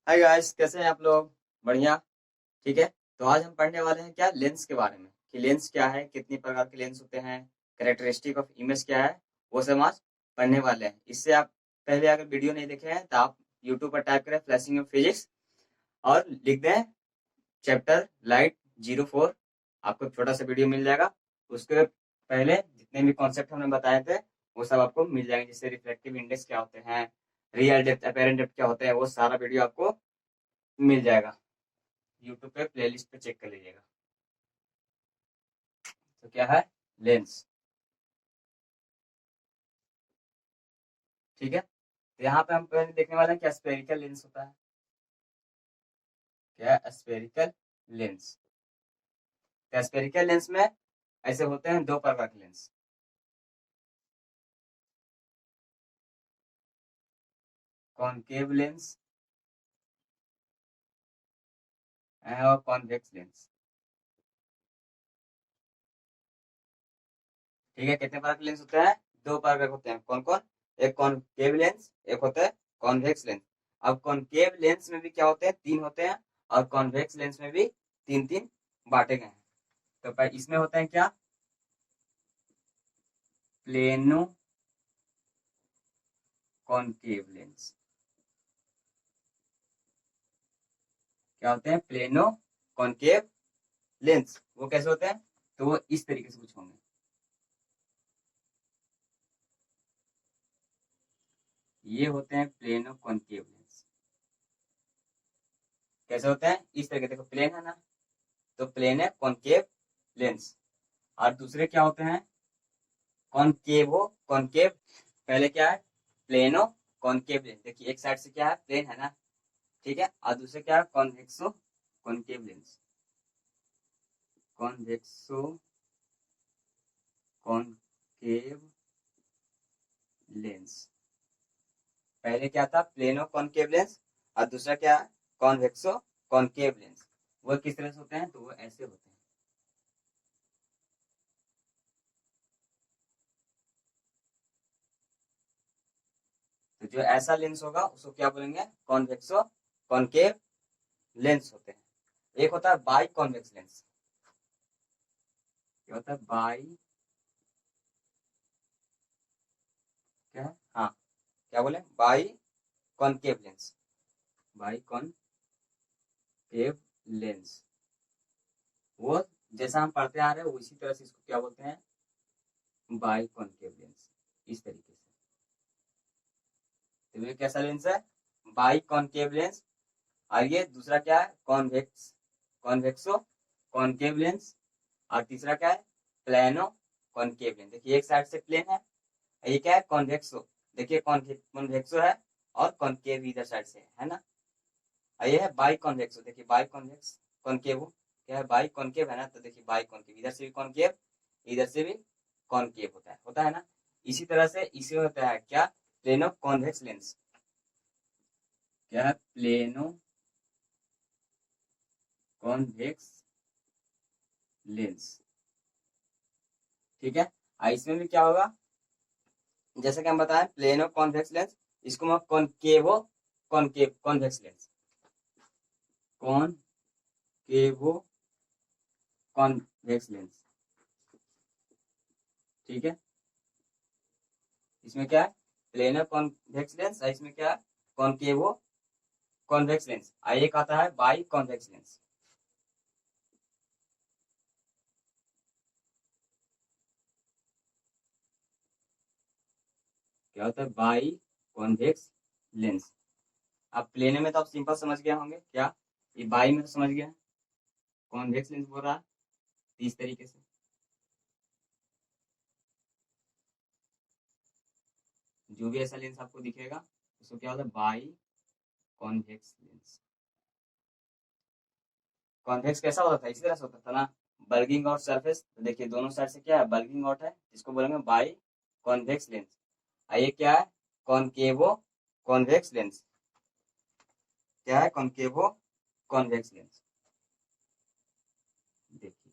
Hi guys, कैसे हैं आप लोग? बढ़िया। ठीक है। तो आज हम पढ़ने वाले हैं क्या, लेंस के बारे में, कि लेंस क्या है, कितनी प्रकार के लेंस होते हैं, कैरेक्टरिस्टिक ऑफ इमेज क्या है, वो सब आज पढ़ने वाले हैं। इससे आप पहले अगर वीडियो नहीं देखे हैं तो आप यूट्यूब पर टाइप करें फ्लैशिंग ऑफ फिजिक्स और लिख दें चैप्टर लाइट 04। आपको एक छोटा सा वीडियो मिल जाएगा। उसके पहले जितने भी कॉन्सेप्ट हमने बताए थे वो सब आपको मिल जाएंगे, जैसे रिफ्लेक्टिव इंडेक्स क्या होते हैं, रियल डेप्थ, अपेरेंट डेप्थ क्या होते हैं, वो सारा वीडियो आपको मिल जाएगा। यूट्यूब पे प्लेलिस्ट पे चेक कर लीजिएगा। तो क्या है लेंस? ठीक है। तो यहाँ पे हम पहले देखने वाले हैं क्या स्पेरिकल लेंस होता है। क्या स्पेरिकल लेंस? क्या स्पेरिकल लेंस में ऐसे होते हैं दो प्रकार के लेंस, कॉनकेव लेंस और कॉन्वेक्स लेंस। ठीक है। कितने प्रकार के लेंस होते हैं? दो प्रकार के होते हैं। कौन कौन? एक कॉनकेव लेंस, एक होता है कॉन्वेक्स लेंस। अब कॉनकेव लेंस में भी क्या होते हैं, तीन होते हैं, और कॉन्वेक्स लेंस में भी तीन तीन बांटे गए हैं। तो इसमें होते हैं क्या, प्लेनो कॉनकेव लेंस। क्या होते हैं? Plano concave lens. वो कैसे होते हैं? तो वो इस तरीके से कुछ होंगे। ये होते हैं प्लेनो कॉनकेव लेंस। कैसे होते हैं? इस तरीके, देखो प्लेन है ना, तो प्लेन है कॉनकेव लेंस। और दूसरे क्या होते हैं? कॉनकेवो कॉनकेव। पहले क्या है? Plano concave lens. देखिए एक साइड से क्या है, प्लेन है ना, ठीक है, और दूसरे क्या है, कॉन्वेक्सो कॉनकेव लेंस। कॉन्वेक्सो concave lens. पहले क्या था? Plano concave lens. और दूसरा क्या है? कॉन्वेक्सो कॉनकेव लेंस। वो किस तरह से होते हैं? तो वो ऐसे होते हैं। तो जो ऐसा लेंस होगा उसको क्या बोलेंगे? कॉन्वेक्सो कॉनकेव लेंस होते हैं। एक होता है बाई कॉन्वेक्स लेंस। क्या होता है? बाई, क्या है, हाँ, क्या बोले? By concave lens. By concave lens. वो जैसा हम पढ़ते आ रहे हैं उसी तरह से इसको क्या बोलते हैं? By concave lens. इस तरीके से। तो ये कैसा लेंस है? By concave lens. और ये दूसरा क्या है? Convex कॉन्वेक्सो concave lens. और तीसरा क्या है? Plano concave lens. देखिए एक साइड से प्लेन है, ये क्या है? कॉन्वेक्सो। देखिए कॉन्वेक्सो है और कॉनकेव इधर साइड से है ना। और ये है बाई कॉन्वेक्सो। देखिए बाई कॉन्वेक्स कॉनकेव क्या है? बाई कॉनकेव है ना, तो देखिए बाई कॉनकेव, इधर से भी कॉनकेव, इधर से भी कॉनकेव होता है ना। इसी तरह से इसे होता है क्या? Plano convex lens. क्या है? Plano convex lens. ठीक है। इसमें भी क्या होगा, जैसे कि हम बताएं प्लेनो कॉन्वेक्स लेंस, इसको हम कॉनकेवो concave convex lens, कॉनकेवो convex lens. ठीक है। इसमें क्या है? प्लेनो कॉन्वेक्स लेंस, इसमें क्या है? कॉनकेवो कॉन्वेक्स लेंस। एक आता है बाई कॉन्वेक्स लेंस। क्या होता है? By convex lens. अब प्लेनो में तो आप सिंपल समझ गए होंगे क्या, ये बाई में तो समझ गया, कॉन्वेक्स लेंस बोल रहा है इस तरीके से। जो भी ऐसा लेंस आपको दिखेगा उसको क्या होता है? By convex lens. कॉन्वेक्स कैसा होता था? इसी तरह से होता था ना, बल्गिंग आउट सरफेस। तो देखिए दोनों साइड से क्या है? बल्गिंग आउट है, जिसको बोलेंगे बाई कॉन्वेक्स लेंस। ये क्या है? कॉनकेवो कॉन्वेक्स लेंस। क्या है? कॉनकेवो कॉन्वेक्स लेंस। देखिए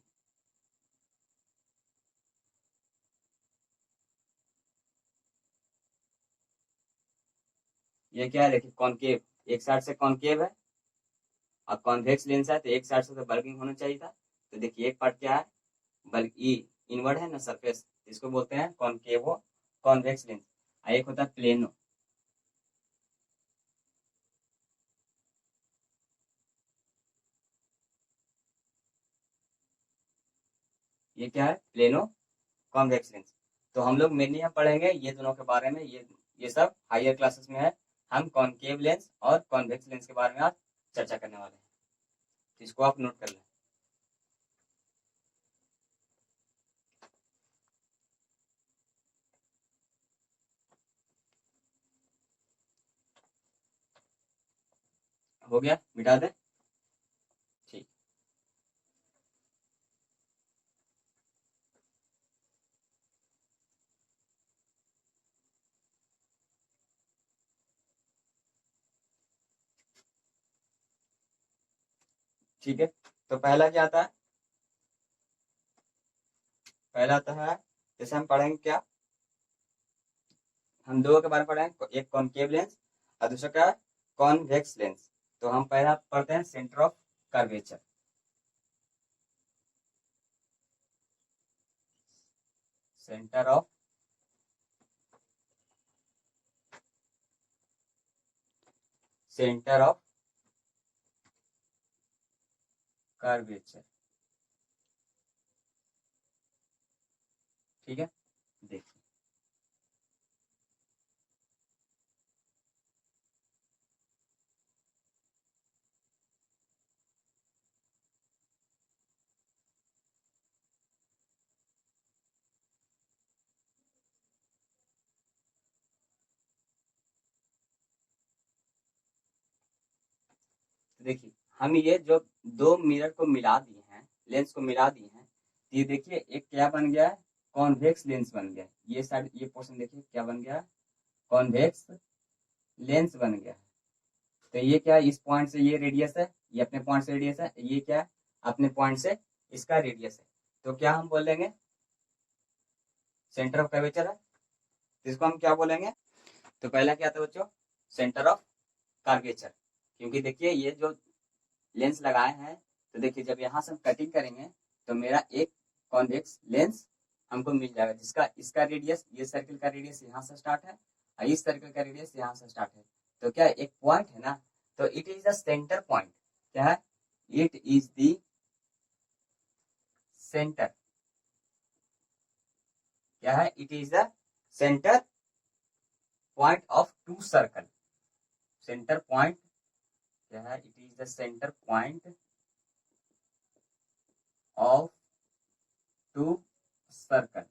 ये क्या है, देखिए कॉनकेव, एक साइड से कॉनकेव है अब कॉन्वेक्स लेंस है तो एक साइड से तो बल्किंग होना चाहिए था। तो देखिए एक पार्ट क्या है, बल्कि इनवर्ड है ना सरफेस, इसको बोलते हैं कॉनकेवो कॉन्वेक्स लेंस। एक होता है प्लेनो। ये क्या है, प्लेनो कॉन्वेक्स लेंस। तो हम लोग मेनली हम पढ़ेंगे ये दोनों के बारे में, ये सब हायर क्लासेस में है। हम कॉनकेव लेंस और कॉन्वेक्स लेंस के बारे में आज चर्चा करने वाले हैं, तो इसको आप नोट कर लें। हो गया, मिटा दे। ठीक, ठीक है। तो पहला क्या आता है, पहला आता है, जैसे हम पढ़ेंगे क्या, हम दो के बारे में पढ़ेंगे, एक कॉनकेव लेंस और दूसरा क्या है, कॉन्वेक्स लेंस। तो हम पहला पढ़ते हैं centre of curvature. Centre of centre of curvature, ठीक है। देखिए, तो देखिए हम ये जो दो मिरर को मिला दिए हैं, लेंस को मिला दिए हैं, तो ये देखिए एक क्या बन गया है, कॉन्वेक्स लेंस बन गया है। ये साइड ये पोर्शन देखिए क्या बन गया है, कॉन्वेक्स लेंस बन गया है। तो ये क्या है, इस पॉइंट से ये रेडियस है, ये अपने पॉइंट से रेडियस है, ये क्या है, अपने पॉइंट से इसका रेडियस है। तो क्या हम बोलेंगे, सेंटर ऑफ कर्वेचर है, तो इसको हम क्या बोलेंगे। तो पहला क्या था बच्चों, सेंटर ऑफ कर्वेचर। क्योंकि देखिए ये जो लेंस लगाए हैं, तो देखिए जब यहाँ से हम कटिंग करेंगे तो मेरा एक कॉन्वेक्स लेंस हमको मिल जाएगा, जिसका इसका रेडियस, ये सर्किल का रेडियस यहाँ से स्टार्ट है और इस सर्किल का रेडियस यहाँ से स्टार्ट है। तो क्या एक पॉइंट है ना, तो it is the centre point. क्या है, इट इज द सेंटर, क्या है, it is the centre point of two circle. Centre point क्या है, it is the centre point of two circle.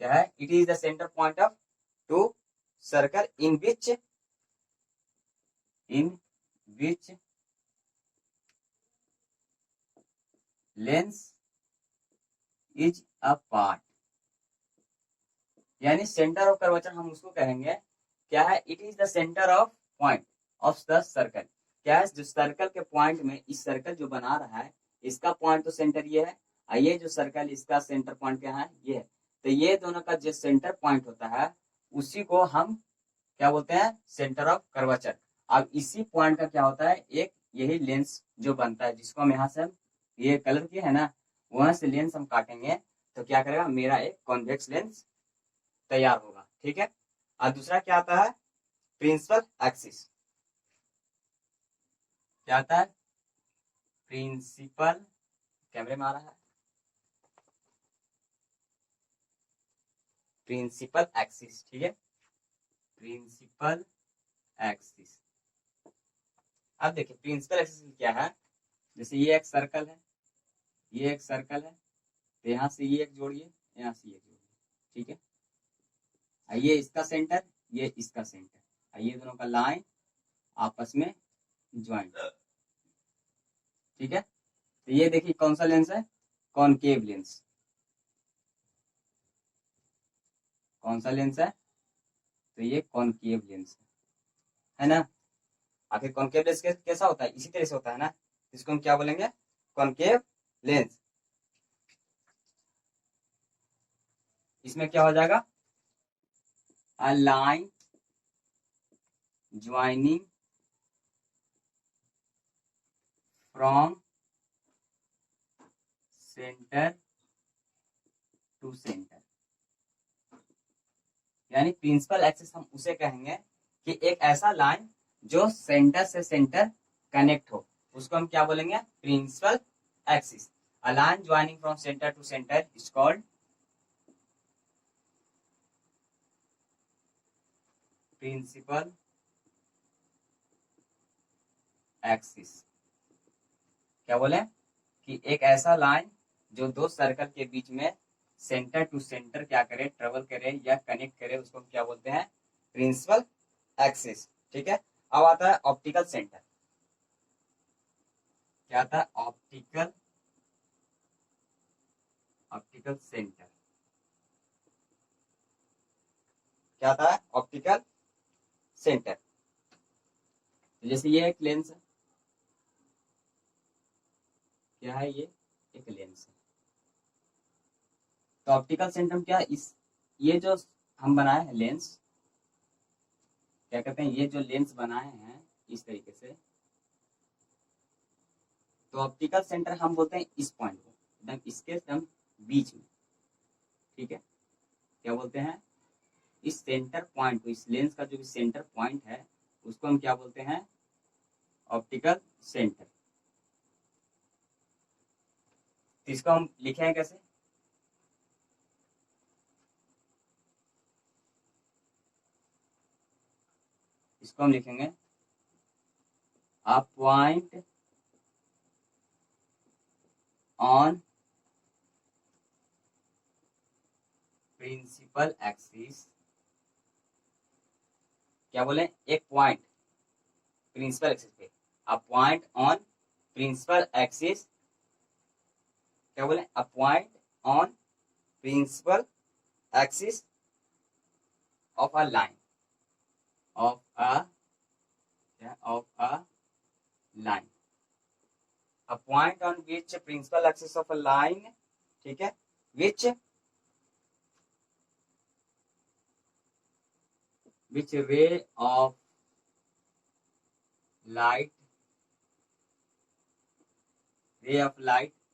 क्या है, it is the centre point of two circle in which lens is a part। यानी centre of curvature हम उसको कहेंगे, क्या है, it is the centre of point of the circle. क्या है, जो सर्कल के पॉइंट में, इस सर्कल जो बना रहा है इसका पॉइंट तो सेंटर ये है, और ये जो सर्कल इसका सेंटर पॉइंट क्या है, ये है। तो ये दोनों का जो सेंटर पॉइंट होता है उसी को हम क्या बोलते हैं, सेंटर ऑफ कर्वेचर। अब इसी पॉइंट का क्या होता है, एक यही लेंस जो बनता है, जिसको हम यहाँ से हम ये कलर किए है ना, वहां से लेंस हम काटेंगे तो क्या करेगा, मेरा एक कॉन्वेक्स लेंस तैयार होगा, ठीक है। और दूसरा क्या आता है, प्रिंसिपल एक्सिस। क्या आता है, प्रिंसिपल, कैमरे में आ रहा है, प्रिंसिपल एक्सिस, ठीक है, प्रिंसिपल एक्सिस। अब देखिए प्रिंसिपल एक्सिस क्या है, जैसे ये एक सर्कल है, ये एक सर्कल है, तो यहाँ से ये एक जोड़िए, यहाँ से ये जोड़िए, ठीक है। ये इसका सेंटर, ये इसका सेंटर, ये दोनों का लाइन आपस में ज्वाइंट, ठीक है। तो ये देखिए कौन सा लेंस है, कॉनकेव लेंस। कौन सा लेंस है, तो ये कॉनकेव लेंस है ना। आखिर कॉनकेव लेंस कैसा होता है, इसी तरह से होता है ना, इसको हम क्या बोलेंगे, कॉनकेव लेंस। इसमें क्या हो जाएगा, a line joining from centre to centre, यानी प्रिंसिपल एक्सिस हम उसे कहेंगे कि एक ऐसा लाइन जो सेंटर से सेंटर कनेक्ट हो, उसको हम क्या बोलेंगे? Principal axis. A line joining from centre to centre is called principal axis. क्या बोले? कि एक ऐसा लाइन जो दो सर्कल के बीच में सेंटर टू सेंटर क्या करे, ट्रेवल करे या कनेक्ट करे, उसको हम क्या बोलते हैं? Principal axis. ठीक है। अब आता है ऑप्टिकल सेंटर। क्या आता है? Optical centre. क्या आता है? Optical centre. जैसे ये एक लेंस है, क्या है ये? एक लेंस है। तो ऑप्टिकल सेंटर क्या है? इस ये जो हम बनाए हैं लेंस, क्या कहते हैं? ये जो लेंस बनाए हैं इस तरीके से, तो ऑप्टिकल सेंटर हम बोलते हैं इस पॉइंट को, एकदम इसके एकदम बीच में। ठीक है। क्या बोलते हैं? इस सेंटर पॉइंट को, इस लेंस का जो भी सेंटर पॉइंट है, उसको हम क्या बोलते हैं? Optical centre. तो इसको हम लिखे हैं कैसे? इसको हम लिखेंगे a point on principal axis. क्या बोले? एक पॉइंट प्रिंसिपल एक्सिस पे, a point on principal axis. क्या बोले? A point on principal axis of a line, of a line, a point on which principal axis of a line, ठीक है, which ray of light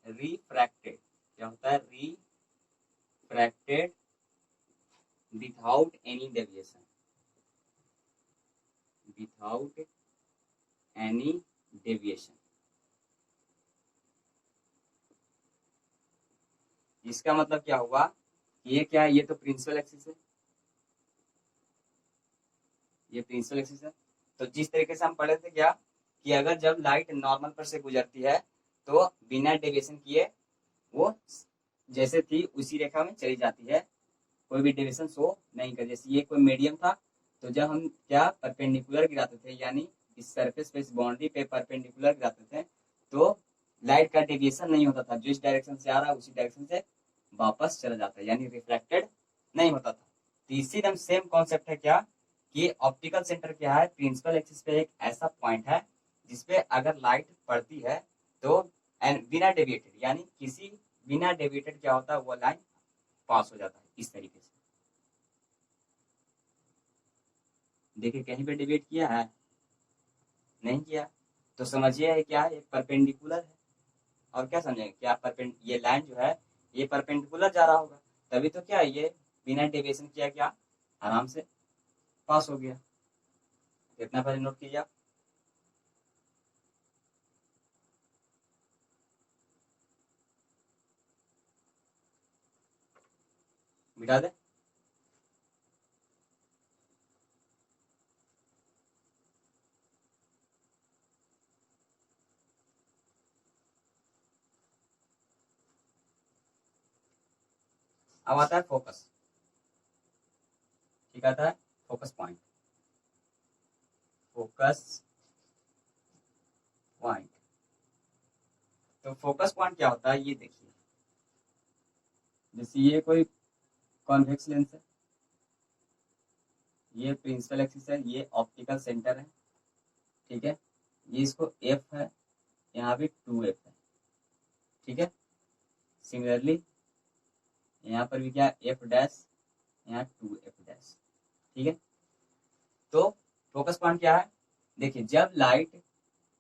refracted, क्या होता है? refracted without any deviation, इसका मतलब क्या हुआ? ये क्या है? ये तो प्रिंसिपल एक्सिस है, ये प्रिंसिपल एक्सिस है। तो जिस तरीके से हम पढ़े थे क्या, कि अगर जब लाइट नॉर्मल पर से गुजरती है तो बिना डेविएशन किए वो जैसे थी उसी रेखा में चली जाती है, कोई भी डेविएशन शो नहीं कर। जैसे ये कोई मीडियम था, तो जब हम क्या परपेंडिकुलर गिराते थे, यानी इस सरफेस पे, इस बाउंड्री पे परपेंडिकुलर गिराते थे, तो लाइट का डेविएशन नहीं होता था, जिस डायरेक्शन से आ रहा है उसी डायरेक्शन से वापस चला जाता है, यानी रिफ्लेक्टेड नहीं होता था। तो इसी एकदम सेम कॉन्सेप्ट है क्या, कि ऑप्टिकल सेंटर क्या है? प्रिंसिपल एक्सिस पे एक ऐसा पॉइंट है जिसपे अगर लाइट पड़ती है तो बिना डेविएटेड, यानी किसी बिना डेविएटेड क्या होता है? वो लाइन पास हो जाता है इस तरीके से। देखिए कहीं पे डेविएट किया है? नहीं किया। तो समझिए है क्या है? एक परपेंडिकुलर है। और क्या समझेंगे? क्या ये लाइन जो है ये परपेंडिकुलर जा रहा होगा, तभी तो क्या ये बिना डेविएशन किया क्या आराम से पास हो गया। कितना पहले नोट कीजिए आप। मिटा दे। अब आता है फोकस। ठीक आता है फोकस पॉइंट। Focus point. तो फोकस पॉइंट क्या होता है? ये देखिए, जैसे ये कोई कॉन्वेक्स लेंस है, ये प्रिंसिपल एक्सिस है, ये ऑप्टिकल सेंटर है। ठीक है। ये इसको एफ है, यहाँ भी 2f है। ठीक है। सिमिलरली यहाँ पर भी क्या एफ डैश, यहाँ 2f डैश। ठीक है। तो फोकस पॉइंट क्या है? देखिए जब लाइट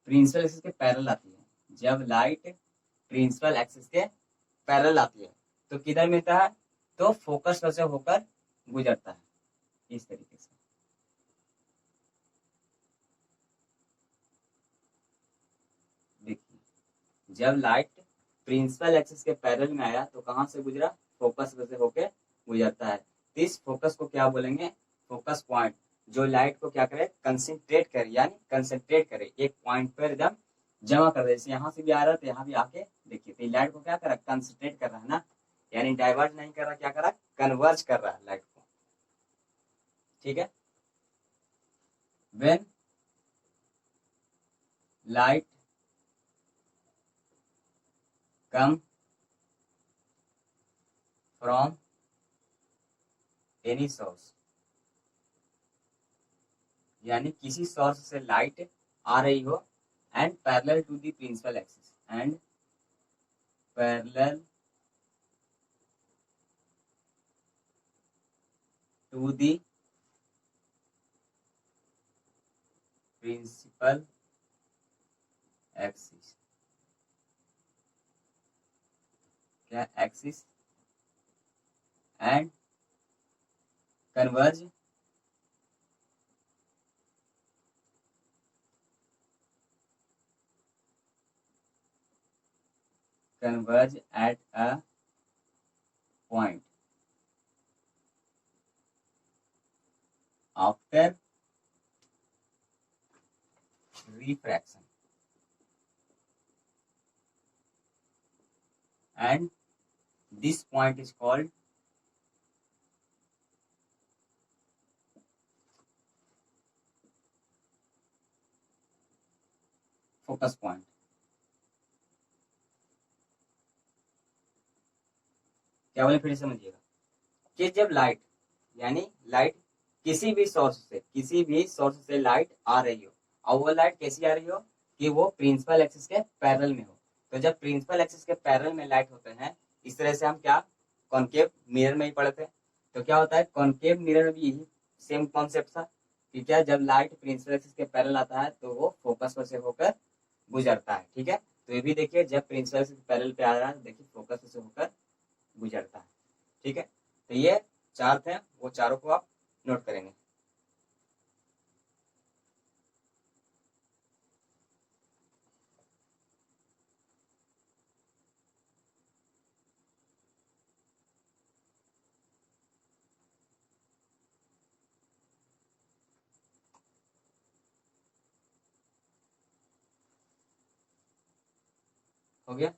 प्रिंसिपल एक्सिस के पैरेलल आती है, जब लाइट प्रिंसिपल एक्सिस के पैरेलल आती है तो किधर मिलता है, तो फोकस पर से होकर गुजरता है, इस तरीके से। देखिए, जब लाइट प्रिंसिपल एक्सिस के पैरेलल में आया तो कहां से गुजरा, फोकस पर से होकर गुजरता है। तो इस फोकस को क्या बोलेंगे, फोकस पॉइंट, जो लाइट को क्या करे, कंसंट्रेट करे, यानी कंसंट्रेट करे, एक पॉइंट पर एकदम जमा कर दे। जैसे यहाँ से भी आ रहा है तो यहाँ भी आके देखिए, तो लाइट को क्या कर रहा है, कंसंट्रेट कर रहा है ना, यानी डाइवर्ट नहीं कर रहा, क्या कर रहा है, कन्वर्ज कर रहा है लाइट को। ठीक है, when light come from any source, यानी किसी सोर्स से लाइट आ रही हो, and parallel to the principal axis, and parallel to the principal axis, क्या axis, and converge at a point after refraction, and this point is called focus point। क्या बोले, फिर समझिएगा कि जब लाइट, यानी लाइट किसी भी सोर्स से लाइट आ रही हो, और वो लाइट कैसी आ रही हो कि वो प्रिंसिपल एक्सिस के पैरेलल में हो। तो जब प्रिंसिपल एक्सिस के पैरेलल में लाइट होते हैं, इस तरह से हम क्या, कॉन्केव मिरर में ही पढ़े थे। तो क्या होता है, कॉन्केव मिरर में भी यही सेम कॉन्सेप्ट था कि क्या, जब लाइट प्रिंसिपल एक्सिस के पैरेलल आता है तो वो फोकस पर से होकर गुजरता है। ठीक है, तो ये भी देखिए, जब प्रिंसिपल एक्सिस पैरेलल पे आ रहा है, देखिए फोकस पर से होकर गुजरता है। ठीक है, तो ये चार थे, वो चारों को आप नोट करेंगे। हो गया,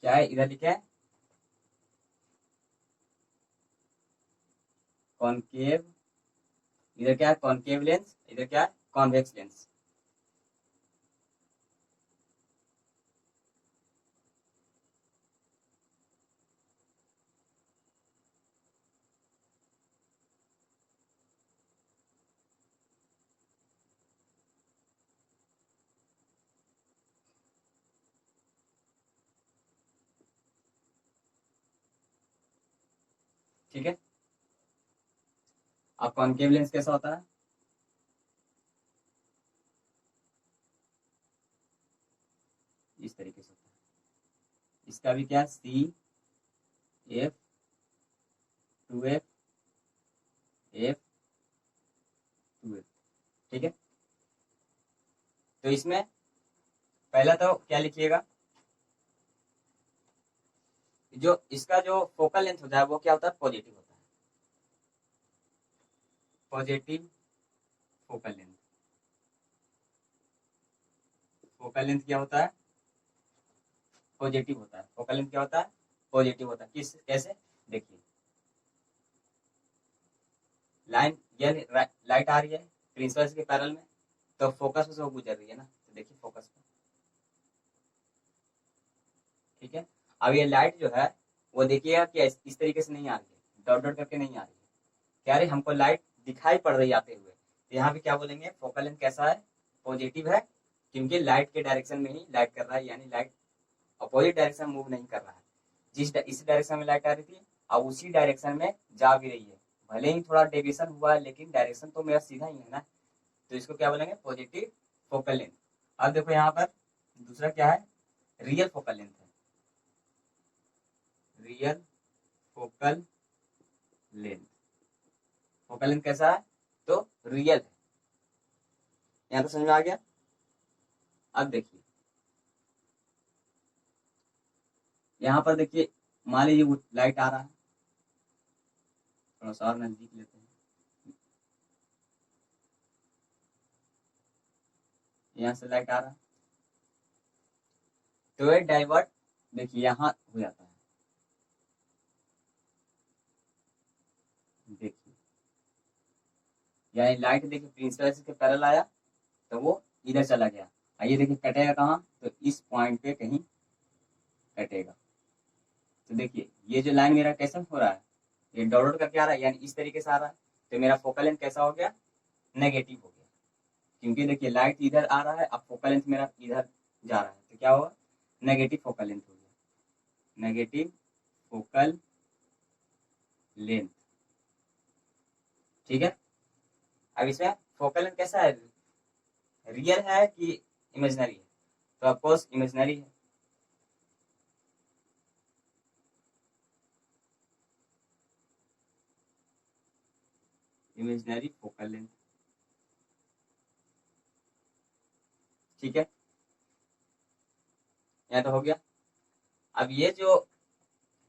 क्या है, इधर लिखे है कॉनकेव, इधर क्या है कॉनकेव लेंस, इधर क्या है कॉन्वेक्स लेंस। ठीक है, अब कॉनकेव लेंस कैसा होता है, इस तरीके से होता है। इसका भी क्या, C F to F F to F. ठीक है, तो इसमें पहला तो क्या लिखिएगा, जो इसका जो फोकल लेंथ होता है वो क्या होता है, पॉजिटिव होता है, positive focal length. Focal length क्या होता है, पॉजिटिव होता है। फोकल लेंथ क्या होता है, पॉजिटिव होता है। किस, कैसे, देखिए लाइन, ये लाइट आ रही है प्रिंसिपल के पैरेलल में, तो फोकस से वो गुजर रही है ना, तो देखिए फोकस पे, ठीक है। अब ये लाइट जो है वो देखिएगा कि इस तरीके से नहीं आ रही है, डॉट डॉट करके नहीं आ रही है, क्या रही हमको लाइट दिखाई पड़ रही आते हुए, तो यहाँ पे क्या बोलेंगे, फोकल लेंथ कैसा है, पॉजिटिव है, क्योंकि लाइट के डायरेक्शन में ही लाइट कर रहा है, यानी लाइट अपोजिट डायरेक्शन में मूव नहीं कर रहा है। इस डायरेक्शन में लाइट आ रही थी, अब उसी डायरेक्शन में जा भी रही है, भले ही थोड़ा डेविएशन हुआ है लेकिन डायरेक्शन तो मेरा सीधा ही है ना, तो इसको क्या बोलेंगे, पॉजिटिव फोकल लेंथ। अब देखो यहाँ पर दूसरा क्या है, रियल फोकल लेंथ है, real focal length. Focal length कैसा है, तो रियल है। यहाँ तो समझ में आ गया। अब देखिए यहाँ पर देखिए, मान लीजिए वो लाइट आ रहा है, थोड़ा सा और नजदीक लेते हैं, यहाँ से लाइट आ रहा है, तो ये डाइवर्ट देखिए यहाँ हो जाता है, देखिए यानी लाइट देखिए प्रिंसिपल के पैरेलल आया तो वो इधर चला गया, आइए देखिए कटेगा कहाँ, तो इस पॉइंट पे कहीं कटेगा। तो देखिए ये जो लाइन मेरा कैसे हो रहा है, ये डॉट डॉट करके आ रहा है, यानी इस तरीके से आ रहा है, तो मेरा फोकल लेंथ कैसा हो गया, नेगेटिव हो गया, क्योंकि देखिए लाइट इधर आ रहा है, अब फोकल लेंथ मेरा इधर जा रहा है, तो क्या होगा, नेगेटिव फोकल लेंथ हो गया, नेगेटिव फोकल लेंथ, ठीक है। अब इसमें फोकल लेंथ कैसा है, रियल है कि इमेजिनरी है, तो ऑफकोर्स इमेजिनरी है, इमेजिनरी फोकल लेंथ, ठीक है, यहाँ तो हो गया। अब ये जो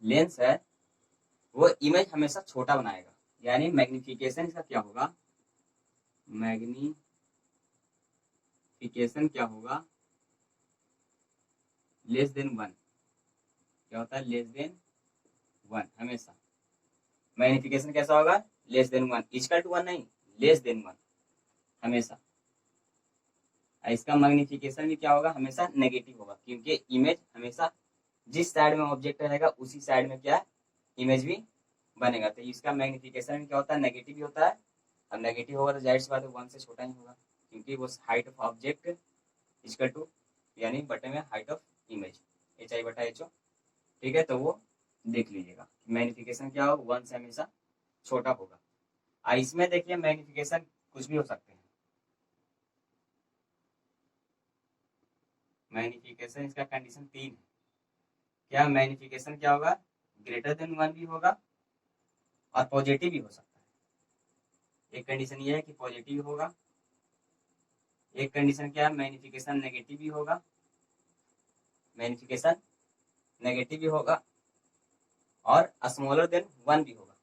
लेंस है वो इमेज हमेशा छोटा बनाएगा, यानी मैग्निफिकेशन इसका क्या होगा, मैग्निफिकेशन क्या होगा, लेस देन 1, क्या होता है, लेस देन 1 हमेशा, मैग्निफिकेशन कैसा होगा, लेस देन 1, इक्वल टू 1 नहीं, लेस देन 1 हमेशा। इसका मैग्निफिकेशन भी क्या होगा, हमेशा नेगेटिव होगा, क्योंकि इमेज हमेशा जिस साइड में ऑब्जेक्ट रहेगा उसी साइड में क्या इमेज भी बनेगा, तो इसका मैग्निफिकेशन क्या होता है, नेगेटिव भी होता है। अब नेगेटिव होगा तो जाहिर सी बात है 1 से छोटा ही होगा, क्योंकि वो height of object equal to, यानी बटे में height of image, H I बटा एच ओ, ठीक है। तो वो देख लीजिएगा मैग्निफिकेशन क्या होगा, 1 से हमेशा छोटा होगा। इसमें देखिए मैग्निफिकेशन कुछ भी हो सकते हैं, मैग्निफिकेशन इसका कंडीशन 3 है, क्या मैग्निफिकेशन क्या होगा, ग्रेटर देन 1 भी होगा और पॉजिटिव भी हो सकता है। एक कंडीशन ये है कि पॉजिटिव होगा, एक कंडीशन क्या है, मैग्निफिकेशन नेगेटिव भी होगा, मैग्निफिकेशन नेगेटिव भी होगा और स्मॉलर देन 1 भी होगा,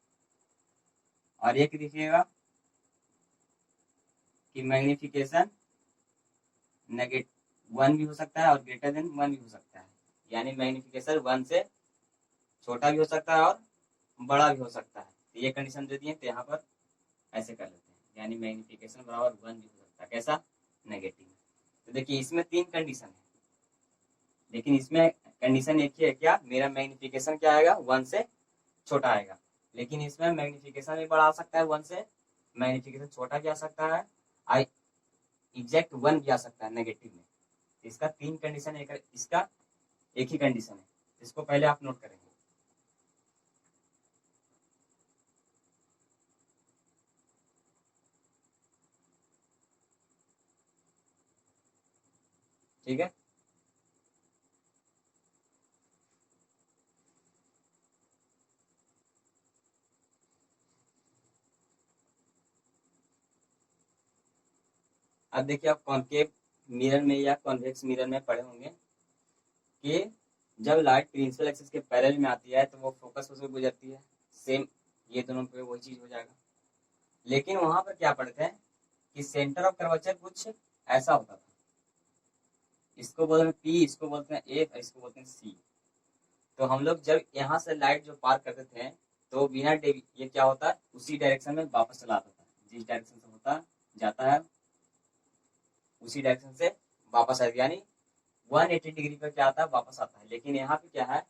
और एक देखिएगा कि मैग्निफिकेशन नेगेटिव 1 भी हो सकता है और ग्रेटर देन 1 भी हो सकता है, यानी मैग्निफिकेशन 1 से छोटा भी हो सकता है और बड़ा भी हो सकता है। तो ये कंडीशन दे दिए, तो यहाँ पर ऐसे कर लेते हैं, यानी मैग्निफिकेशन बराबर 1 भी हो सकता है, कैसा, नेगेटिव। तो देखिए इसमें 3 कंडीशन है, लेकिन इसमें कंडीशन एक ही है, क्या, मेरा मैग्निफिकेशन क्या आएगा, 1 से छोटा आएगा, लेकिन इसमें मैग्निफिकेशन भी बड़ा आ सकता है 1 से, मैग्निफिकेशन छोटा भी आ सकता है, आई एग्जैक्ट 1 भी आ सकता है नेगेटिव में। इसका 3 कंडीशन है, इसका एक ही कंडीशन है, इसको पहले आप नोट करेंगे, ठीक है। अब देखिए आप कॉनकेव मिरर में या कॉन्वेक्स मिरर में पढ़े होंगे कि जब लाइट प्रिंसिपल एक्सिस के पैरेलल में आती है तो वो फोकस से गुजरती है, सेम ये दोनों पे वही चीज हो जाएगा। लेकिन वहां पर क्या पढ़ते हैं कि सेंटर ऑफ कर्वेचर कुछ ऐसा होता था, इसको बोलते हैं पी, इसको बोलते हैं एफ, इसको बोलते हैं सी। तो हम लोग जब यहाँ से लाइट जो पार करते थे तो बिना ये क्या होता है, उसी डायरेक्शन में वापस चला आता था, जिस डायरेक्शन से होता जाता है उसी डायरेक्शन से वापस आएगा, यानी 180 डिग्री पर क्या आता है, वापस आता है। लेकिन यहाँ पे क्या है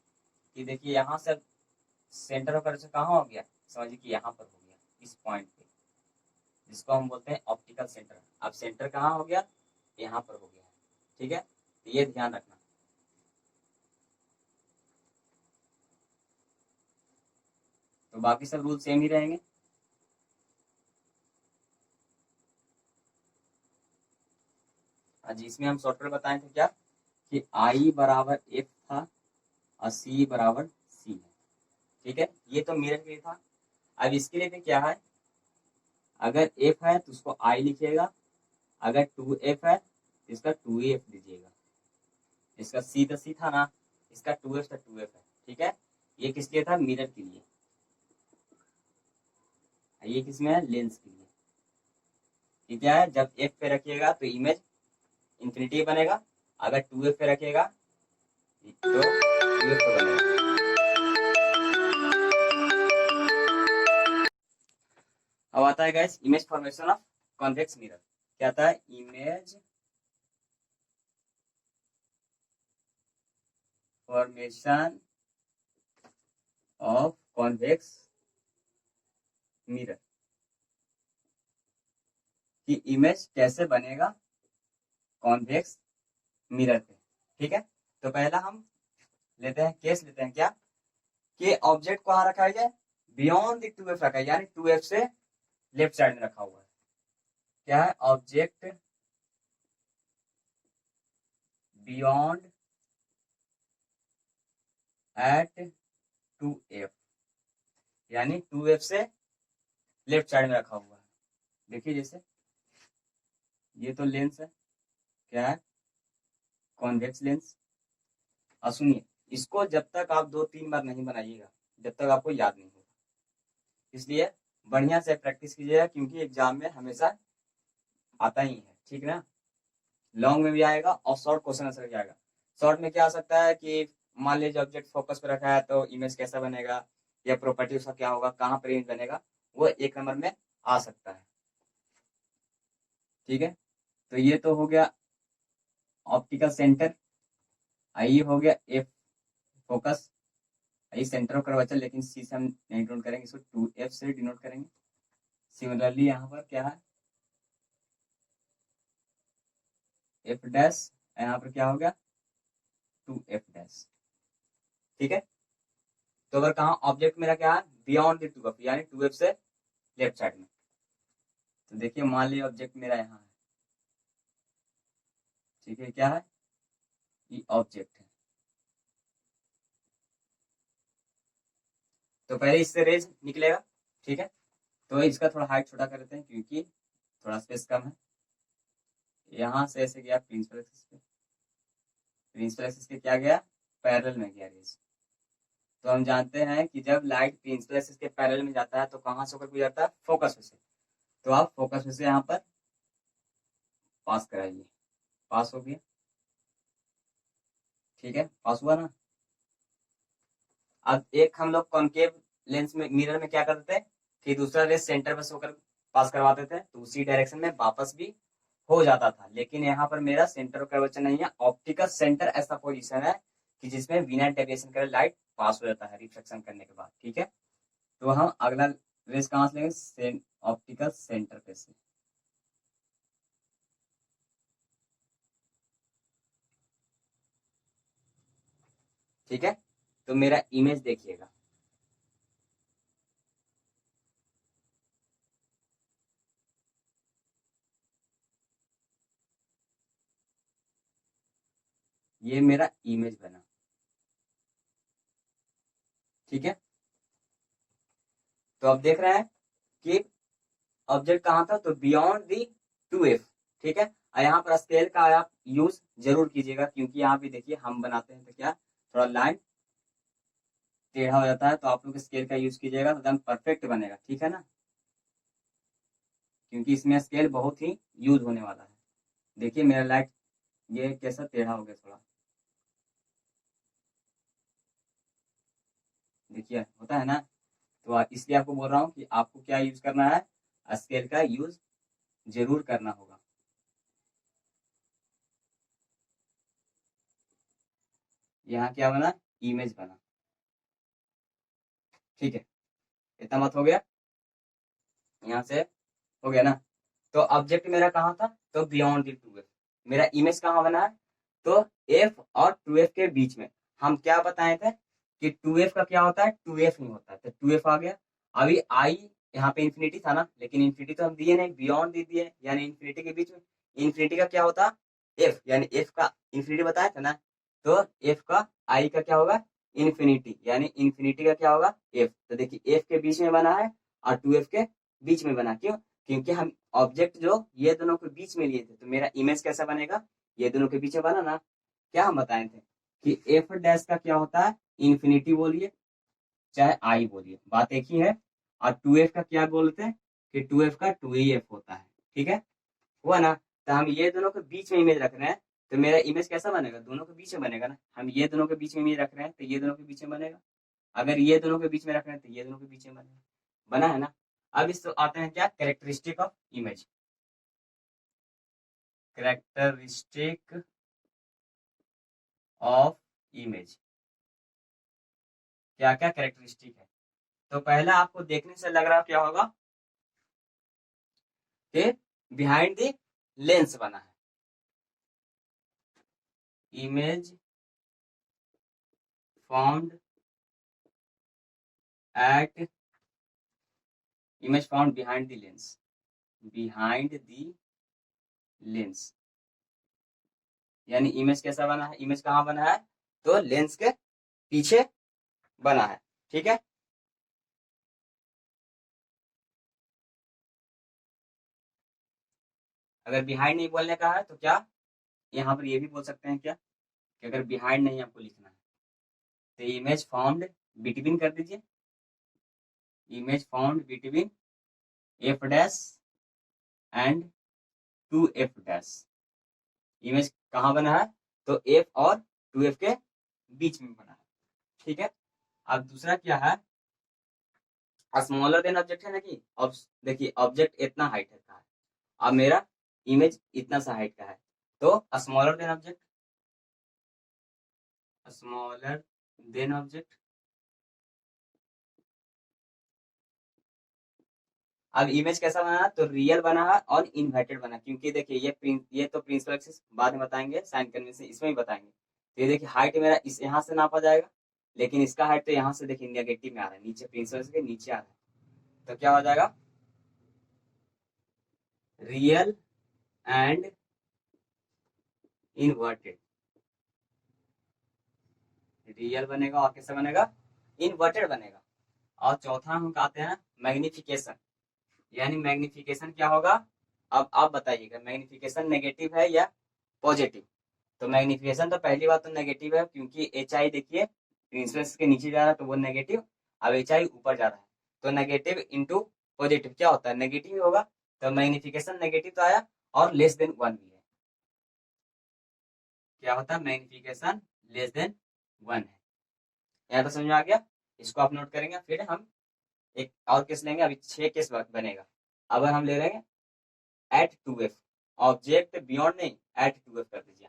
कि देखिए यहाँ से सेंटर ऑफ कर्वेचर कहाँ हो गया, समझिए कि यहाँ पर हो गया, इस पॉइंट पे, जिसको हम बोलते हैं ऑप्टिकल सेंटर। अब सेंटर कहाँ हो गया, यहाँ पर हो गया है, ठीक है, तो ये ध्यान रखना। तो बाकी सब रूल सेम ही रहेंगे। हाँ जी, इसमें हम शॉर्टकट बताए थे क्या कि आई बराबर एफ था और सी बराबर सी है, ठीक है, ये तो मिरर के लिए था। अब इसके लिए भी क्या है, अगर एफ है तो उसको आई लिखिएगा, अगर 2f है तो इसका 2f दीजिएगा। इसका सी तो सी था ना, इसका 2f था 2f है, ठीक है। ये किस लिए था, मिरर के लिए। ये किसमें है, लेंस के लिए। ये क्या है, जब f पे रखिएगा तो इमेज इंफिनिटी बनेगा, अगर 2f पे रखिएगा तो 2f पे बनेगा। अब आता है guys image formation of convex mirror. क्या आता है, image formation of convex mirror, कि इमेज कैसे बनेगा कॉन्वेक्स मिरर पे, ठीक है। तो पहला हम लेते हैं केस, लेते हैं क्या कि ऑब्जेक्ट को कहाँ रखा है, बियॉन्ड द 2f रखा है, यानी 2f से लेफ्ट साइड में रखा हुआ है। क्या है, ऑब्जेक्ट बियॉन्ड एट 2f, यानी 2f से लेफ्ट साइड में रखा हुआ है। देखिए जैसे ये तो लेंस है, क्या है, कॉन्वेक्स लेंस। और सुनिए, इसको जब तक आप 2-3 बार नहीं बनाइएगा जब तक आपको याद नहीं होगा, इसलिए बढ़िया से प्रैक्टिस कीजिएगा, क्योंकि एग्जाम में हमेशा आता ही है, ठीक ना। लॉन्ग में भी आएगा और शॉर्ट क्वेश्चन आंसर भी आएगा। शॉर्ट में क्या आ सकता है कि मान लीजिए ऑब्जेक्ट फोकस पे रखा है तो इमेज कैसा बनेगा, या प्रॉपर्टी उसका क्या होगा, कहाँ पर इमेज बनेगा, वो 1 नंबर में आ सकता है, ठीक है। तो ये तो हो गया ऑप्टिकल सेंटर, आई हो गया F focus, I centre of curvature, लेकिन सी से हम नहीं डिनोट करेंगे, इसको 2f से डिनोट करेंगे। सिमिलरली यहाँ पर क्या है, एफ डैश, यहाँ पर क्या हो गया 2f डैश, ठीक है। तो अगर कहा ऑब्जेक्ट मेरा क्या है, बियॉन्ड द 2f, यानी 2f से लेफ्ट साइड में, तो देखिए मान लीजिए ऑब्जेक्ट मेरा यहाँ है, ठीक है, क्या है, ये ऑब्जेक्ट है। तो पहले इससे रेज निकलेगा, ठीक है। तो इसका थोड़ा हाइट छोटा कर देते हैं क्योंकि थोड़ा स्पेस कम है। यहाँ से ऐसे गया प्रिंसिपल एक्सिस पे, प्रिंसिपल एक्सिस के क्या गया, पैरेलल में गया रेज। तो हम जानते हैं कि जब लाइट प्रिंसिपल एक्सिस के पैरेलल में जाता है तो कहाँ से होकर गुजरता है, फोकस में से। तो आप फोकस में से यहाँ पर पास कराइए, पास हो गया, ठीक है, पास हुआ ना। अब एक हम लोग कॉनकेव लेंस में, मिरर में क्या करते थे कि दूसरा रेस सेंटर पर होकर पास करवाते थे, तो उसी डायरेक्शन में वापस भी हो जाता था। लेकिन यहाँ पर मेरा सेंटर ऑफ कर्वेचर नहीं है, ऑप्टिकल सेंटर ऐसा पोजीशन है कि जिसमें बिना डेविएशन करे लाइट पास हो जाता है रिफ्लेक्शन करने के बाद, ठीक है। तो हम अगला रेस कहाँ से लेंगे, ऑप्टिकल सेंटर पे से, ठीक है। तो मेरा इमेज देखिएगा, ये मेरा इमेज बना, ठीक है। तो अब देख रहे हैं कि ऑब्जेक्ट कहाँ था, तो बियॉन्ड दी 2f, ठीक है। और यहाँ पर स्केल का आप यूज जरूर कीजिएगा, क्योंकि यहाँ भी देखिए हम बनाते हैं तो क्या थोड़ा लाइन टेढ़ा हो जाता है, तो आप लोग स्केल का यूज कीजिएगा तो एकदम परफेक्ट बनेगा, ठीक है ना, क्योंकि इसमें स्केल बहुत ही यूज होने वाला है। देखिए मेरा लाइट ये कैसा टेढ़ा हो गया थोड़ा, देखिए होता है ना। तो इसलिए आपको बोल रहा हूँ कि आपको क्या यूज करना है, स्केल का यूज जरूर करना होगा। यहाँ क्या बना, इमेज बना, ठीक है, इतना मत हो गया, यहाँ से हो गया ना। तो ऑब्जेक्ट मेरा कहाँ था, तो बियॉन्ड दी 2f, मेरा इमेज कहाँ बना है, तो f और 2f के बीच में। हम क्या बताए थे कि 2f का क्या होता है, 2f नहीं होता है, तो 2f आ गया। अभी i यहाँ पे इंफिनिटी था ना, लेकिन इंफिनिटी तो हम दिए नहीं, बियॉन्ड दे दिए, यानी इंफिनिटी के बीच में। इंफिनिटी का क्या होता, f, यानी f का इंफिनिटी बताया था ना, तो f का i का क्या होगा, इंफिनिटी, यानी इंफिनिटी का क्या होगा, f। तो देखिए f के बीच में बना है और 2f के बीच में बना, क्यों, क्योंकि हम ऑब्जेक्ट जो ये दोनों के बीच में लिए थे, तो मेरा इमेज कैसा बनेगा, ये दोनों के बीच में बना ना। क्या हम बताए थे कि एफ डैश का क्या होता है, इंफिनिटी बोलिए चाहे आई बोलिए, बात एक ही है। और 2f का क्या बोलते हैं कि 2f का 2f होता है, ठीक है, हुआ ना। तो हम ये दोनों के बीच में इमेज रख रहे हैं, तो मेरा इमेज कैसा बनेगा, दोनों के बीच में बनेगा ना। हम ये दोनों के बीच में इमेज रख रहे हैं, तो ये दोनों के बीच में बनेगा। अगर ये दोनों के बीच में रख रहे हैं, तो ये दोनों के बीच में बनेगा, बना है ना। अब इस तो आते हैं क्या, characteristic of image. Characteristic of image, क्या क्या कैरेक्टरिस्टिक है। तो पहला आपको देखने से लग रहा क्या होगा कि बिहाइंड द लेंस बना है, image found at, image found behind the lens, behind the lens, यानी इमेज कैसा बना है, इमेज कहाँ बना है, तो लेंस के पीछे बना है, ठीक है। अगर बिहाइंड नहीं बोलने का है तो क्या, यहाँ पर ये भी बोल सकते हैं क्या कि अगर बिहाइंड नहीं आपको लिखना है, तो इमेज फाउंड बिटवीन कर दीजिए, image found between F dash and 2f dash, image कहाँ बना है, तो f और 2f के बीच में बना है, ठीक है। अब दूसरा क्या है, स्मॉलर देन ऑब्जेक्ट है ना, कि अब देखिए ऑब्जेक्ट इतना हाइट का है, अब मेरा इमेज इतना सा हाइट का है, तो smaller than object, smaller than object. अब इमेज कैसा बना, तो रियल बना है और इन्वर्टेड बना, क्योंकि देखिए ये तो प्रिंसिपल एक्सिस बाद में बताएंगे, साइन कन्वेंशन इसमें ही बताएंगे। तो ये देखिए हाइट मेरा इस यहाँ से नापा जाएगा, लेकिन इसका हाइट तो यहाँ से देखिए नेगेटिव में आ रहा है, नीचे प्रिंसिपल के नीचे आ रहा है, तो क्या हो जाएगा, रियल एंड इन्वर्टेड, रियल बनेगा और कैसे बनेगा, इन्वर्टेड बनेगा। और चौथा हम कहते हैं मैग्निफिकेशन, यानी मैग्निफिकेशन क्या होगा, अब आप बताइएगा मैग्निफिकेशन नेगेटिव है या पॉजिटिव। तो मैग्निफिकेशन तो पहली बात तो नेगेटिव है, क्योंकि एच आई देखिए प्रिंसिपल के नीचे जा रहा है तो वो नेगेटिव, अब एच आई ऊपर जा रहा है, तो नेगेटिव इंटू पॉजिटिव क्या होता है, नेगेटिव ही होगा। तो मैग्निफिकेशन नेगेटिव तो आया, और लेस देन 1 भी है, क्या होता है, मैग्निफिकेशन लेस देन 1 है। यहाँ तो समझ में आ गया, इसको आप नोट करेंगे। फिर हम एक और केस लेंगे, अभी 6 केस बनेगा। अब हम ले रहे हैं एट 2f, ऑब्जेक्ट बियॉन्ड नहीं, एट 2f कर दीजिए,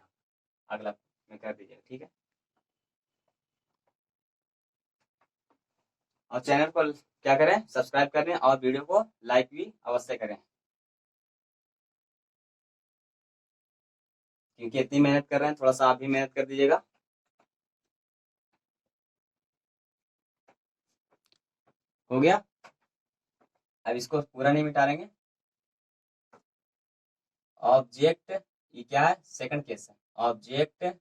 अगला में कर दीजिएगा, ठीक है। और चैनल को क्या करें, सब्सक्राइब करें, और वीडियो को लाइक भी अवश्य करें, क्योंकि इतनी मेहनत कर रहे हैं, थोड़ा सा आप भी मेहनत कर दीजिएगा। हो गया, अब इसको पूरा नहीं मिटाएंगे। ऑब्जेक्ट, ये क्या है, सेकंड केस है, ऑब्जेक्ट एट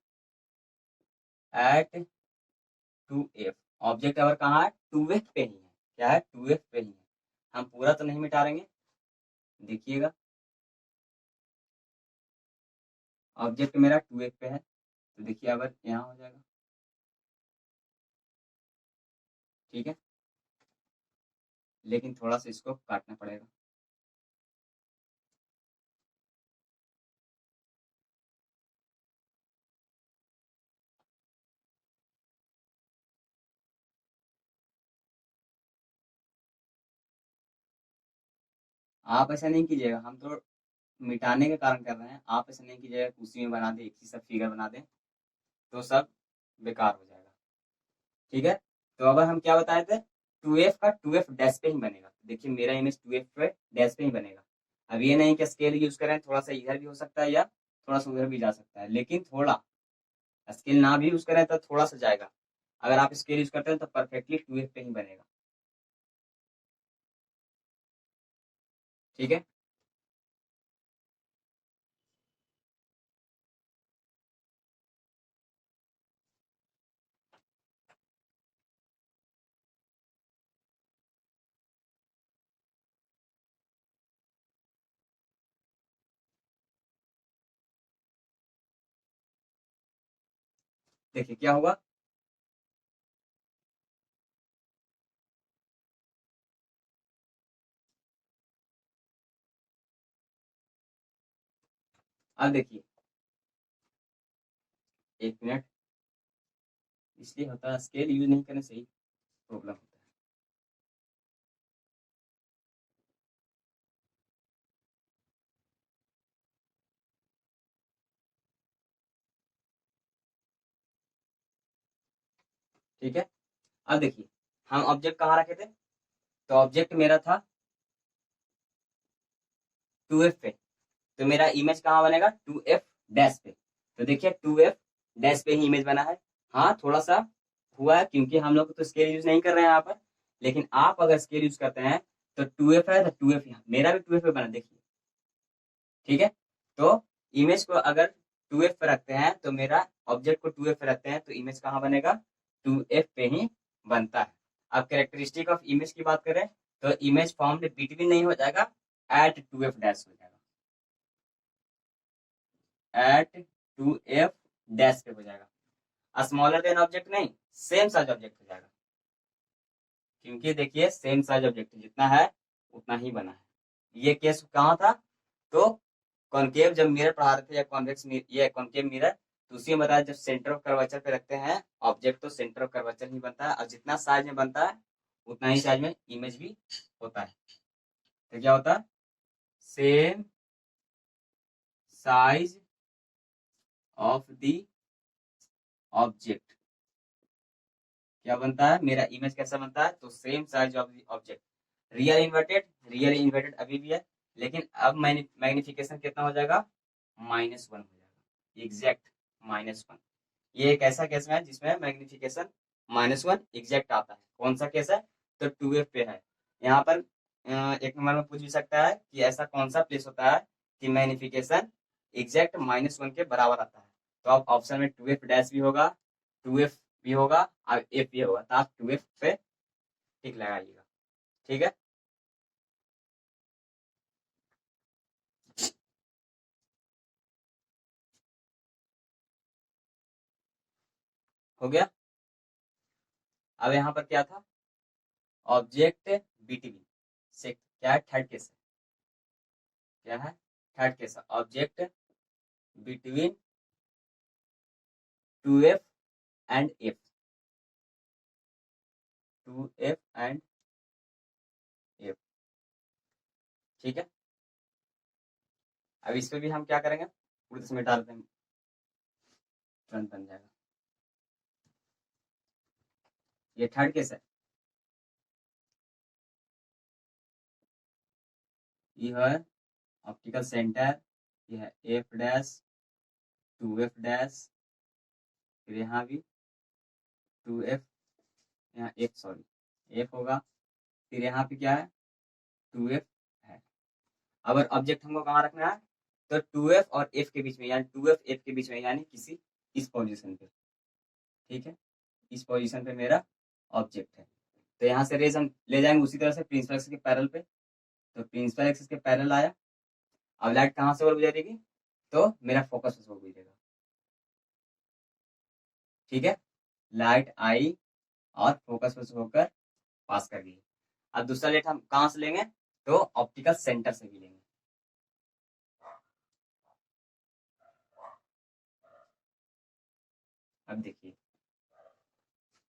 2f, ऑब्जेक्ट अगर कहाँ है, 2f पे ही है, क्या है, 2f पे ही है। हम पूरा तो नहीं मिटा देंगे, देखिएगा ऑब्जेक्ट मेरा 2f पे है, तो देखिए अगर यहाँ हो जाएगा, ठीक है, लेकिन थोड़ा सा इसको काटना पड़ेगा। आप ऐसा नहीं कीजिएगा, हम तो मिटाने के कारण कर रहे हैं, आप ऐसा नहीं कीजिएगा कि उसी में बना दें, एक ही सब फिगर बना दें, तो सब बेकार हो जाएगा। ठीक है, तो अगर हम क्या बताए थे, 2f का 2f डैश पे ही बनेगा। देखिए मेरा इमेज 2f पे डैश पे ही बनेगा। अब ये नहीं कि स्केल यूज करें, थोड़ा सा इधर भी हो सकता है या थोड़ा सा उधर भी जा सकता है, लेकिन थोड़ा स्केल ना भी यूज करें तो थोड़ा सा जाएगा। अगर आप स्केल यूज करते हैं तो परफेक्टली 2f पे ही बनेगा। ठीक है, देखिए क्या हुआ। अब देखिए, एक मिनट, इसलिए होता है स्केल यूज नहीं करने से ही प्रॉब्लम होता है। ठीक है, अब देखिए हम ऑब्जेक्ट कहाँ रखे थे, तो ऑब्जेक्ट मेरा था 2f पे, तो मेरा इमेज कहाँ बनेगा, 2f डैश पे। तो देखिए 2f डैश पे ही इमेज बना है। हाँ थोड़ा सा हुआ है क्योंकि हम लोग तो स्केल यूज नहीं कर रहे हैं यहाँ पर, लेकिन आप अगर स्केल यूज करते हैं तो 2f है तो 2f यहाँ मेरा भी 2f पे बना, देखिए। ठीक है, तो इमेज को अगर 2f पे रखते हैं तो मेरा ऑब्जेक्ट को 2f पे रखते हैं तो इमेज कहाँ बनेगा, 2f पे ही बनता है। अब कैरेक्टरिस्टिक ऑफ इमेज की बात करें तो इमेज फॉर्म्ड बिटवीन नहीं हो जाएगा, एट 2f डैश हो जाएगा, एट 2f डैश पे हो जाएगा। स्मॉलर देन ऑब्जेक्ट नहीं, सेम साइज ऑब्जेक्ट हो जाएगा, क्योंकि देखिए सेम साइज ऑब्जेक्ट जितना है उतना ही बना है। ये केस कहाँ था, तो कॉनकेव जब मिरर पढ़ा रहे थे, या कॉन्वेक्स ये कॉनकेव मिरर, तो उसी में बताया जब सेंटर ऑफ कर्वेचर पे रखते हैं ऑब्जेक्ट तो सेंटर ऑफ कर्वेचर ही बनता है, और जितना साइज में बनता है उतना ही साइज में इमेज भी होता है। तो क्या होता है, same size of the object क्या बनता है, मेरा इमेज कैसा बनता है, तो same size of the object. Real inverted अभी भी है, लेकिन अब मैग्निफिकेशन कितना हो जाएगा, -1 हो जाएगा, एग्जैक्ट -1। ये एक ऐसा केस है जिसमें मैग्निफिकेशन -1 एग्जैक्ट आता है। कौन सा केस है, तो 2f पे है। यहाँ पर एक नंबर में पूछ भी सकता है कि ऐसा कौन सा प्लेस होता है कि मैग्निफिकेशन एग्जैक्ट -1 के बराबर आता है। तो आप ऑप्शन में 2f डैश भी होगा, 2f भी होगा और f भी होगा, तो आप 2f पे टिक लगाइएगा। ठीक है, हो गया। अब यहाँ पर क्या था, ऑब्जेक्ट बिटवीन से क्या है, थर्ड केस है, क्या है, थर्ड केस है, object between 2f and f, 2f and f। ठीक है, अब इस पे भी हम क्या करेंगे, पूरे इसमें डाल देंगे, तुरंत बन जाएगा। ये थर्ड केस है, ये है ऑप्टिकल सेंटर, ये है एफ डैश, 2f डैश, फिर यहाँ भी 2f, यहाँ f सॉरी f होगा, फिर यहाँ पे क्या है, 2f है। अगर ऑब्जेक्ट हमको कहाँ रखना है, तो 2f और f के बीच में, यानी 2f f के बीच में, यानी किसी इस पोजीशन पे। ठीक है, इस पोजीशन पे मेरा ऑब्जेक्ट है। तो यहाँ से रेज हम ले जाएंगे उसी तरह से प्रिंसिपल एक्सिस के पैरेलल पे, तो प्रिंसिपल एक्सिस के पैरेलल आया। अब लाइट कहाँ से और गुजरेगी, तो मेरा फोकस उस पर गुजरेगा। ठीक है, लाइट आई और फोकस पे से होकर पास कर गई। अब दूसरा लाइट हम कहाँ से लेंगे, तो ऑप्टिकल सेंटर से भी लेंगे। अब देखिए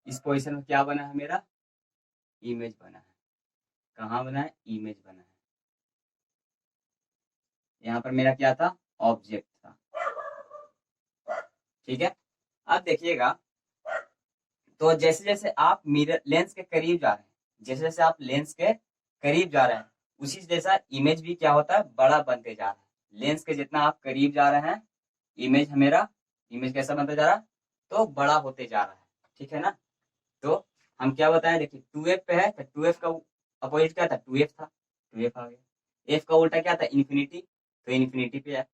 इस पोजीशन में क्या बना है, मेरा इमेज बना है। कहाँ बना है, इमेज बना है। यहाँ पर मेरा क्या था, ऑब्जेक्ट था। ठीक है, अब देखिएगा, तो जैसे जैसे आप मिरर लेंस के करीब जा रहे हैं, जैसे जैसे आप लेंस के करीब जा रहे हैं, उसी जैसा इमेज भी क्या होता है, बड़ा बनते जा रहा है। लेंस के जितना आप करीब जा रहे हैं, इमेज मेरा इमेज कैसा बनता जा रहा है, तो बड़ा होते जा रहा है। ठीक है ना। तो हम क्या बताएं, देखिए 2f पे है, तो 2f का अपोजिट क्या था, 2f था, 2f आ गया। f का उल्टा क्या था, इन्फिनिटी, तो इन्फिनिटी पे है,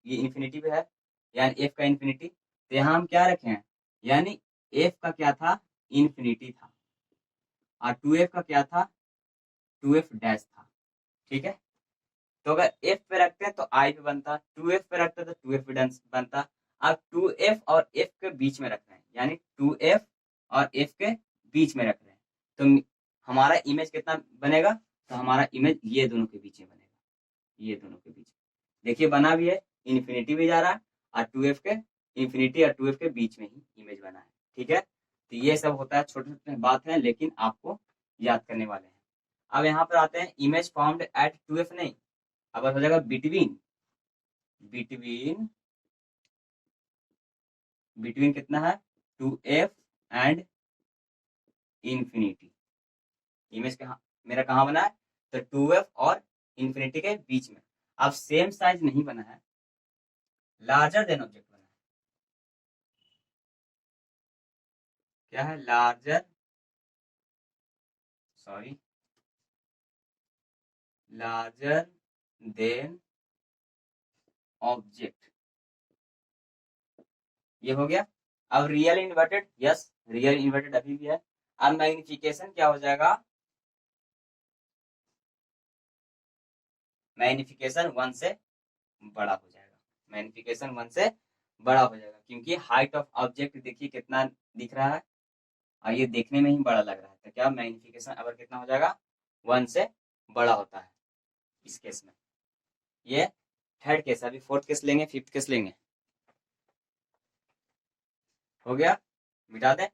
ये इन्फिनिटी पे है, यानी f का इन्फिनिटी। तो यहाँ हम क्या रखे हैं, यानी f का क्या था, इन्फिनिटी था, और 2f का क्या था, 2f डैश था। ठीक है, तो अगर f पे रखते हैं तो i पे बनता, 2f पे रखते हैं तो 2f पे बनता। अब 2f और f के बीच में रख रहे हैं, यानी 2f और f के बीच में रख रहे हैं, तो हमारा इमेज कितना बनेगा, तो हमारा इमेज ये दोनों के बीच में बनेगा, ये दोनों के बीच। देखिए बना भी है, इन्फिनिटी भी जा रहा है, और 2f के इन्फिनिटी और 2f के बीच में ही इमेज बना है। ठीक है, तो ये सब होता है, छोटे छोटे बात है, लेकिन आपको याद करने वाले हैं। अब यहाँ पर आते हैं, इमेज फॉर्म्ड एट 2f नहीं, अब हो जाएगा बिटवीन, बिटवीन, बिटवीन कितना है, 2f एंड इंफिनिटी। इमेज कहाँ मेरा कहाँ बना है, तो 2f और इंफिनिटी के बीच में। अब सेम साइज नहीं बना है, लार्जर देन ऑब्जेक्ट बना है। क्या है, larger, sorry, larger than object, ये हो गया। अब real inverted, yes real inverted अभी भी है। अब मैग्निफिकेशन क्या हो जाएगा, मैग्निफिकेशन 1 से बड़ा हो जाएगा, मैग्निफिकेशन 1 से बड़ा हो जाएगा, क्योंकि हाइट ऑफ ऑब्जेक्ट देखिए कितना दिख रहा है, और ये देखने में ही बड़ा लग रहा है, तो क्या मैग्निफिकेशन अगर कितना हो जाएगा, 1 से बड़ा होता है इस केस में। ये थर्ड केस, अभी फोर्थ केस लेंगे, फिफ्थ केस लेंगे। हो गया, मिटा दें,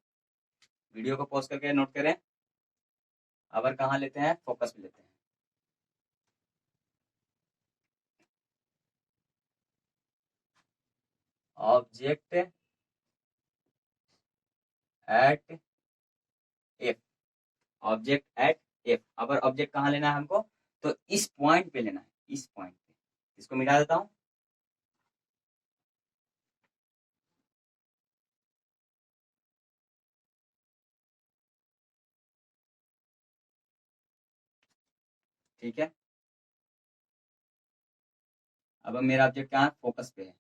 वीडियो को पॉज करके नोट करें। अब कहाँ लेते हैं, फोकस पे लेते हैं। Object at F, object at F. अब ऑब्जेक्ट कहाँ लेना है हमको, तो इस पॉइंट पे लेना है, इस पॉइंट पे। इसको मिटा देता हूं, ठीक है। अब मेरा ऑब्जेक्ट कहाँ है, फोकस पे है,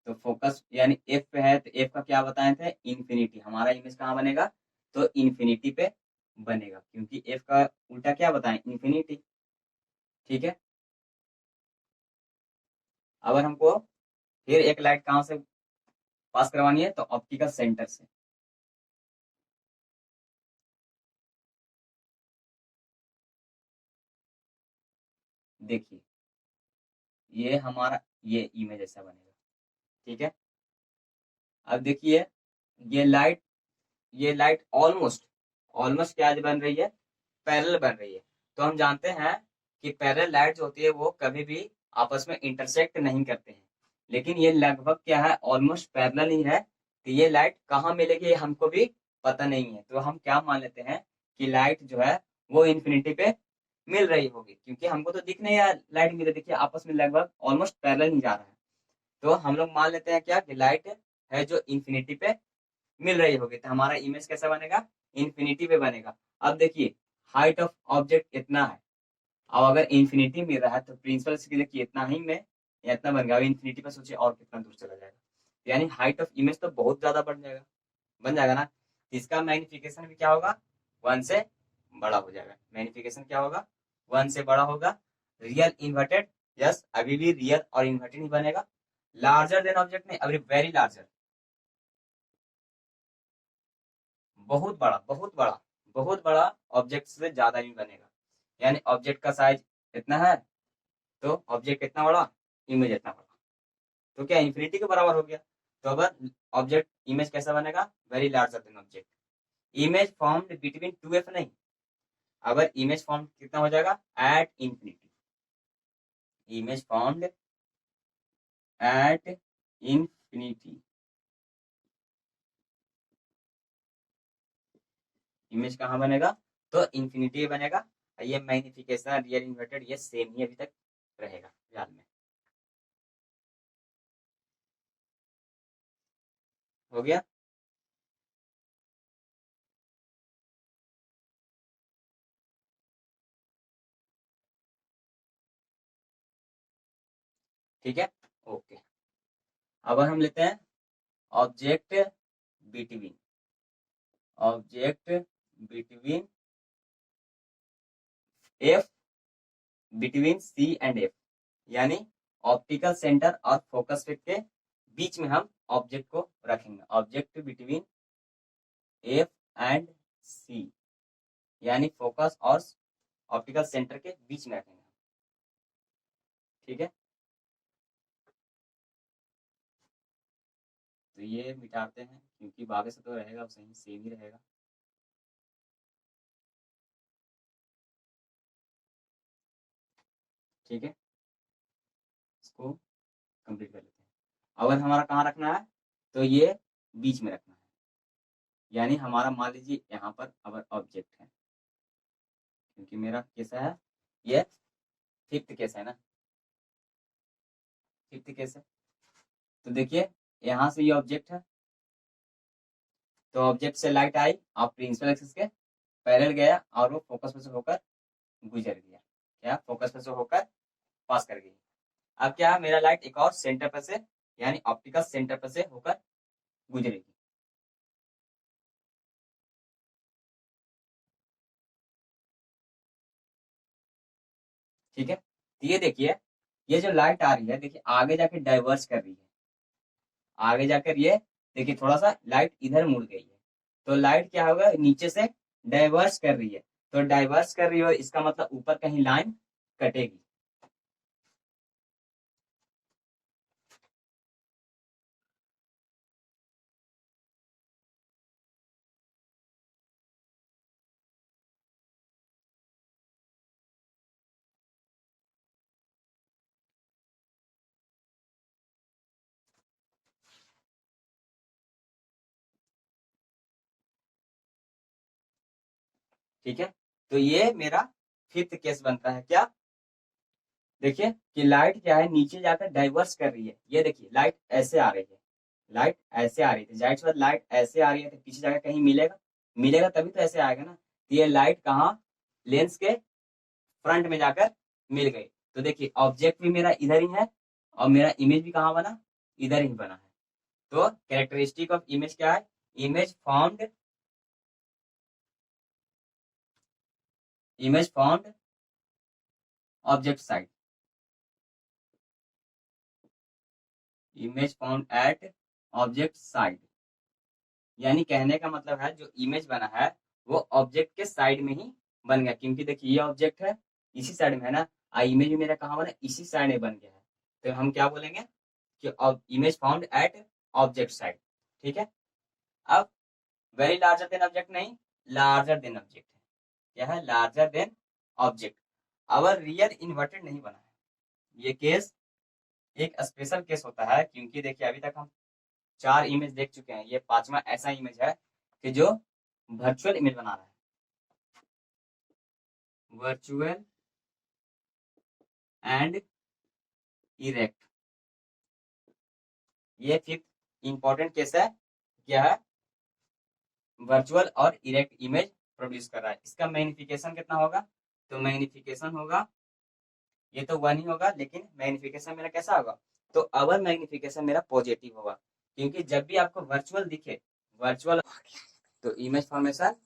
तो फोकस यानी एफ पे है, तो एफ का क्या बताए थे, इन्फिनिटी। हमारा इमेज कहाँ बनेगा, तो इन्फिनिटी पे बनेगा, क्योंकि एफ का उल्टा क्या बताएं, इन्फिनिटी। ठीक है, अगर हमको फिर एक लाइट कहाँ से पास करवानी है, तो ऑप्टिकल सेंटर से। देखिए ये हमारा ये इमेज ऐसा बनेगा। ठीक है, अब देखिए ये लाइट, ये लाइट ऑलमोस्ट, ऑलमोस्ट क्या बन रही है, पैरेलल बन रही है। तो हम जानते हैं कि पैरेलल लाइट जो होती है वो कभी भी आपस में इंटरसेक्ट नहीं करते हैं, लेकिन ये लगभग क्या है, ऑलमोस्ट पैरेलल ही है। तो ये लाइट कहाँ मिलेगी, ये हमको भी पता नहीं है, तो हम क्या मान लेते हैं कि लाइट जो है वो इन्फिनिटी पे मिल रही होगी, क्योंकि हमको तो दिख नहीं रहा लाइट मिल रही, देखिए आपस में लगभग ऑलमोस्ट पैरेलल ही जा रहा है। तो हम लोग मान लेते हैं क्या, कि लाइट है जो इन्फिनिटी पे मिल रही होगी, तो हमारा इमेज कैसा बनेगा, इन्फिनिटी पे बनेगा। अब देखिए हाइट ऑफ ऑब्जेक्ट इतना है, और अगर इन्फिनिटी मिल रहा है तो प्रिंसिपल से देखिए इतना ही में या इतना बन गया, इन्फिनिटी पर सोचिए और कितना दूर चला जाएगा, यानी हाइट ऑफ इमेज तो बहुत ज्यादा बढ़ जाएगा, बन जाएगा ना। इसका मैग्निफिकेशन भी क्या होगा, 1 से बड़ा हो जाएगा। मैग्निफिकेशन क्या होगा, 1 से बड़ा होगा। रियल इन्वर्टेड, यस अभी भी रियल और इन्वर्टेड ही बनेगा। लार्जर देन ऑब्जेक्ट नहीं, अभी वेरी लार्जर, बहुत बड़ा, बहुत बड़ा, बहुत बड़ा ऑब्जेक्ट से ज्यादा ही बनेगा, यानी ऑब्जेक्ट का साइज इतना है, तो ऑब्जेक्ट कितना बड़ा, इमेज इतना बड़ा, तो क्या इन्फिनिटी के बराबर हो गया। तो अब ऑब्जेक्ट इमेज कैसा बनेगा, very larger than object. Image formed between 2f नहीं, अगर इमेज फॉर्म कितना हो जाएगा, at infinity, image found at infinity, image कहाँ बनेगा, तो इंफिनिटी बनेगा। ये मैग्निफिकेशन रियल इन्वर्टेड ये सेम ही अभी तक रहेगा ध्यान में। हो गया। ठीक है, ओके। अब हम लेते हैं object between, object between F, between C and F, यानी ऑप्टिकल सेंटर और फोकस पिक के बीच में हम ऑब्जेक्ट को रखेंगे। Object between F and C, यानी फोकस और ऑप्टिकल सेंटर के बीच में रखेंगे। ठीक है, तो ये मिटाते हैं क्योंकि बाकी से तो रहेगा सही, सेम ही रहेगा। ठीक है, इसको कंप्लीट कर लेते हैं। अगर हमारा कहाँ रखना है, तो ये बीच में रखना है, यानी हमारा मान लीजिए यहाँ पर अगर ऑब्जेक्ट है, क्योंकि मेरा कैसा है, ये फिफ्थ केस है ना, फिफ्थ केस है। तो देखिए यहाँ से ये ऑब्जेक्ट है, तो ऑब्जेक्ट से लाइट आई और प्रिंसिपल एक्सिस के पैरेलल गया और वो फोकस में से होकर गुजर गया। क्या, फोकस में से होकर पास कर गई। अब क्या, मेरा लाइट एक और सेंटर पर से, यानी ऑप्टिकल सेंटर पर से होकर गुजरेगी। ठीक है, तो ये देखिए, ये जो लाइट आ रही है, देखिए आगे जाके डाइवर्स कर रही है, आगे जाकर ये देखिए थोड़ा सा लाइट इधर मुड़ गई है, तो लाइट क्या होगा, नीचे से डाइवर्स कर रही है। तो डाइवर्स कर रही है, इसका मतलब ऊपर कहीं लाइन कटेगी। ठीक है, तो ये मेरा फिफ्थ केस बनता है। क्या, देखिए कि लाइट क्या है, नीचे जाकर डाइवर्स कर रही है। ये देखिए लाइट ऐसे आ रही है, लाइट ऐसे आ रही थी, जाहिर सी बात लाइट ऐसे आ रही है तो पीछे जाकर कहीं मिलेगा, मिलेगा तभी तो ऐसे आएगा ना। तो ये लाइट कहाँ, लेंस के फ्रंट में जाकर मिल गई। तो देखिए ऑब्जेक्ट भी मेरा इधर ही है और मेरा इमेज भी कहाँ बना, इधर ही बना है। तो कैरेक्टरिस्टिक ऑफ इमेज क्या है, image found, image found object side, image found at object side, यानी कहने का मतलब है जो इमेज बना है वो ऑब्जेक्ट के साइड में ही बन गया, क्योंकि देखिए ये ऑब्जेक्ट है इसी साइड में है ना, इमेज भी मेरा कहाँ बना, इसी साइड में बन गया है। तो हम क्या बोलेंगे कि image found at object side. ठीक है, अब वेरी लार्जर देन ऑब्जेक्ट नहीं, लार्जर देन ऑब्जेक्ट है। क्या है, लार्जर देन ऑब्जेक्ट। अवर रियल इन्वर्टेड नहीं बना है, ये केस एक स्पेशल केस होता है, क्योंकि देखिए अभी तक हम 4 इमेज देख चुके हैं, ये 5वां ऐसा इमेज है कि जो वर्चुअल इमेज बना रहा है, वर्चुअल एंड इरेक्ट। ये फिफ्थ इंपॉर्टेंट केस है, क्या है, वर्चुअल और इरेक्ट इमेज प्रोड्यूस कर रहा है। इसका मैग्निफिकेशन कितना होगा, तो मैग्निफिकेशन होगा, ये तो 1 ही होगा, लेकिन मैग्निफिकेशन मेरा कैसा होगा, तो अवर मैग्निफिकेशन मेरा पॉजिटिव होगा, क्योंकि जब भी आपको वर्चुअल दिखे, वर्चुअल, तो image formation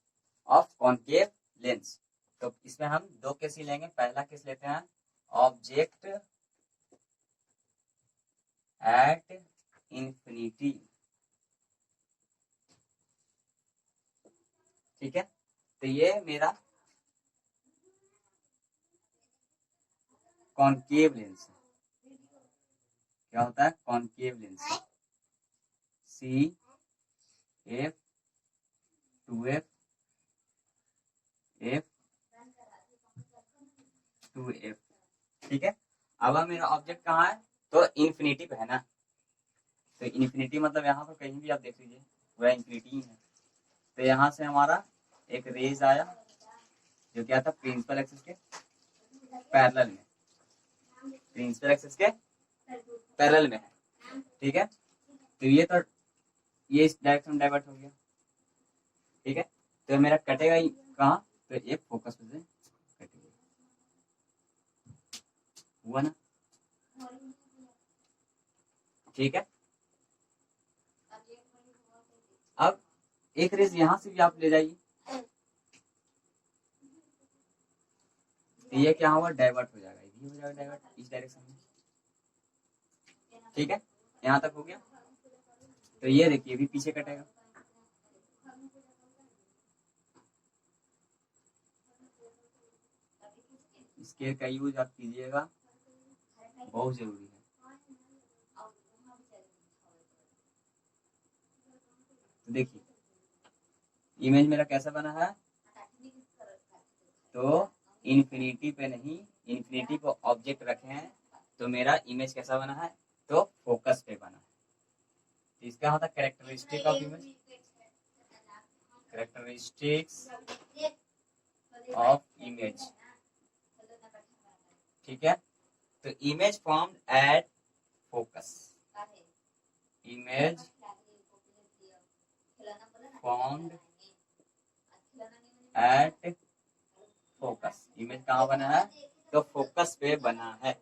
of concave lens. तो इसमें हम 2 केस ही लेंगे। पहला केस लेते हैं ऑब्जेक्ट एट इंफिनिटी। ठीक है, तो ये मेरा कॉनकेव लेंस है। क्या होता है, concave lens, C F to F, F to F. ठीक है, अब मेरा ऑब्जेक्ट कहाँ है, तो इन्फिनिटी पे है ना, तो इन्फिनिटी मतलब यहाँ पर कहीं भी आप देख लीजिए पूरा इन्फिनिटी ही है। तो यहाँ से हमारा एक रेज आया जो क्या था, प्रिंसिपल एक्सिस के पैरेलल में, प्रिंसिपल एक्सिस के पैरेलल में है, ठीक है। तो ये इस डायरेक्शन में डाइवर्ट हो गया, ठीक है। तो मेरा कटेगा कहाँ, तो ये फोकस पे से कटेगा, हुआ ना, ठीक है। अब एक रेज यहां से भी आप ले जाइए, तो ये क्या हुआ, डाइवर्ट हो जाएगा, ये हो जाएगा डाइवर्ट इस डायरेक्शन में, ठीक है। यहाँ तक हो गया। तो ये देखिए भी पीछे कटेगा, स्केल का यूज आप कीजिएगा, बहुत जरूरी है। तो देखिए इमेज मेरा कैसा बना है, तो इन्फिनिटी पे नहीं, इन्फिनिटी को ऑब्जेक्ट रखे हैं, तो मेरा इमेज कैसा बना है, तो फोकस पे बना है। तो इसका होता है characteristic of image, characteristics of image, ठीक है। तो image formed at focus, image formed at focus, image कहाँ बना है, तो फोकस पे बना है।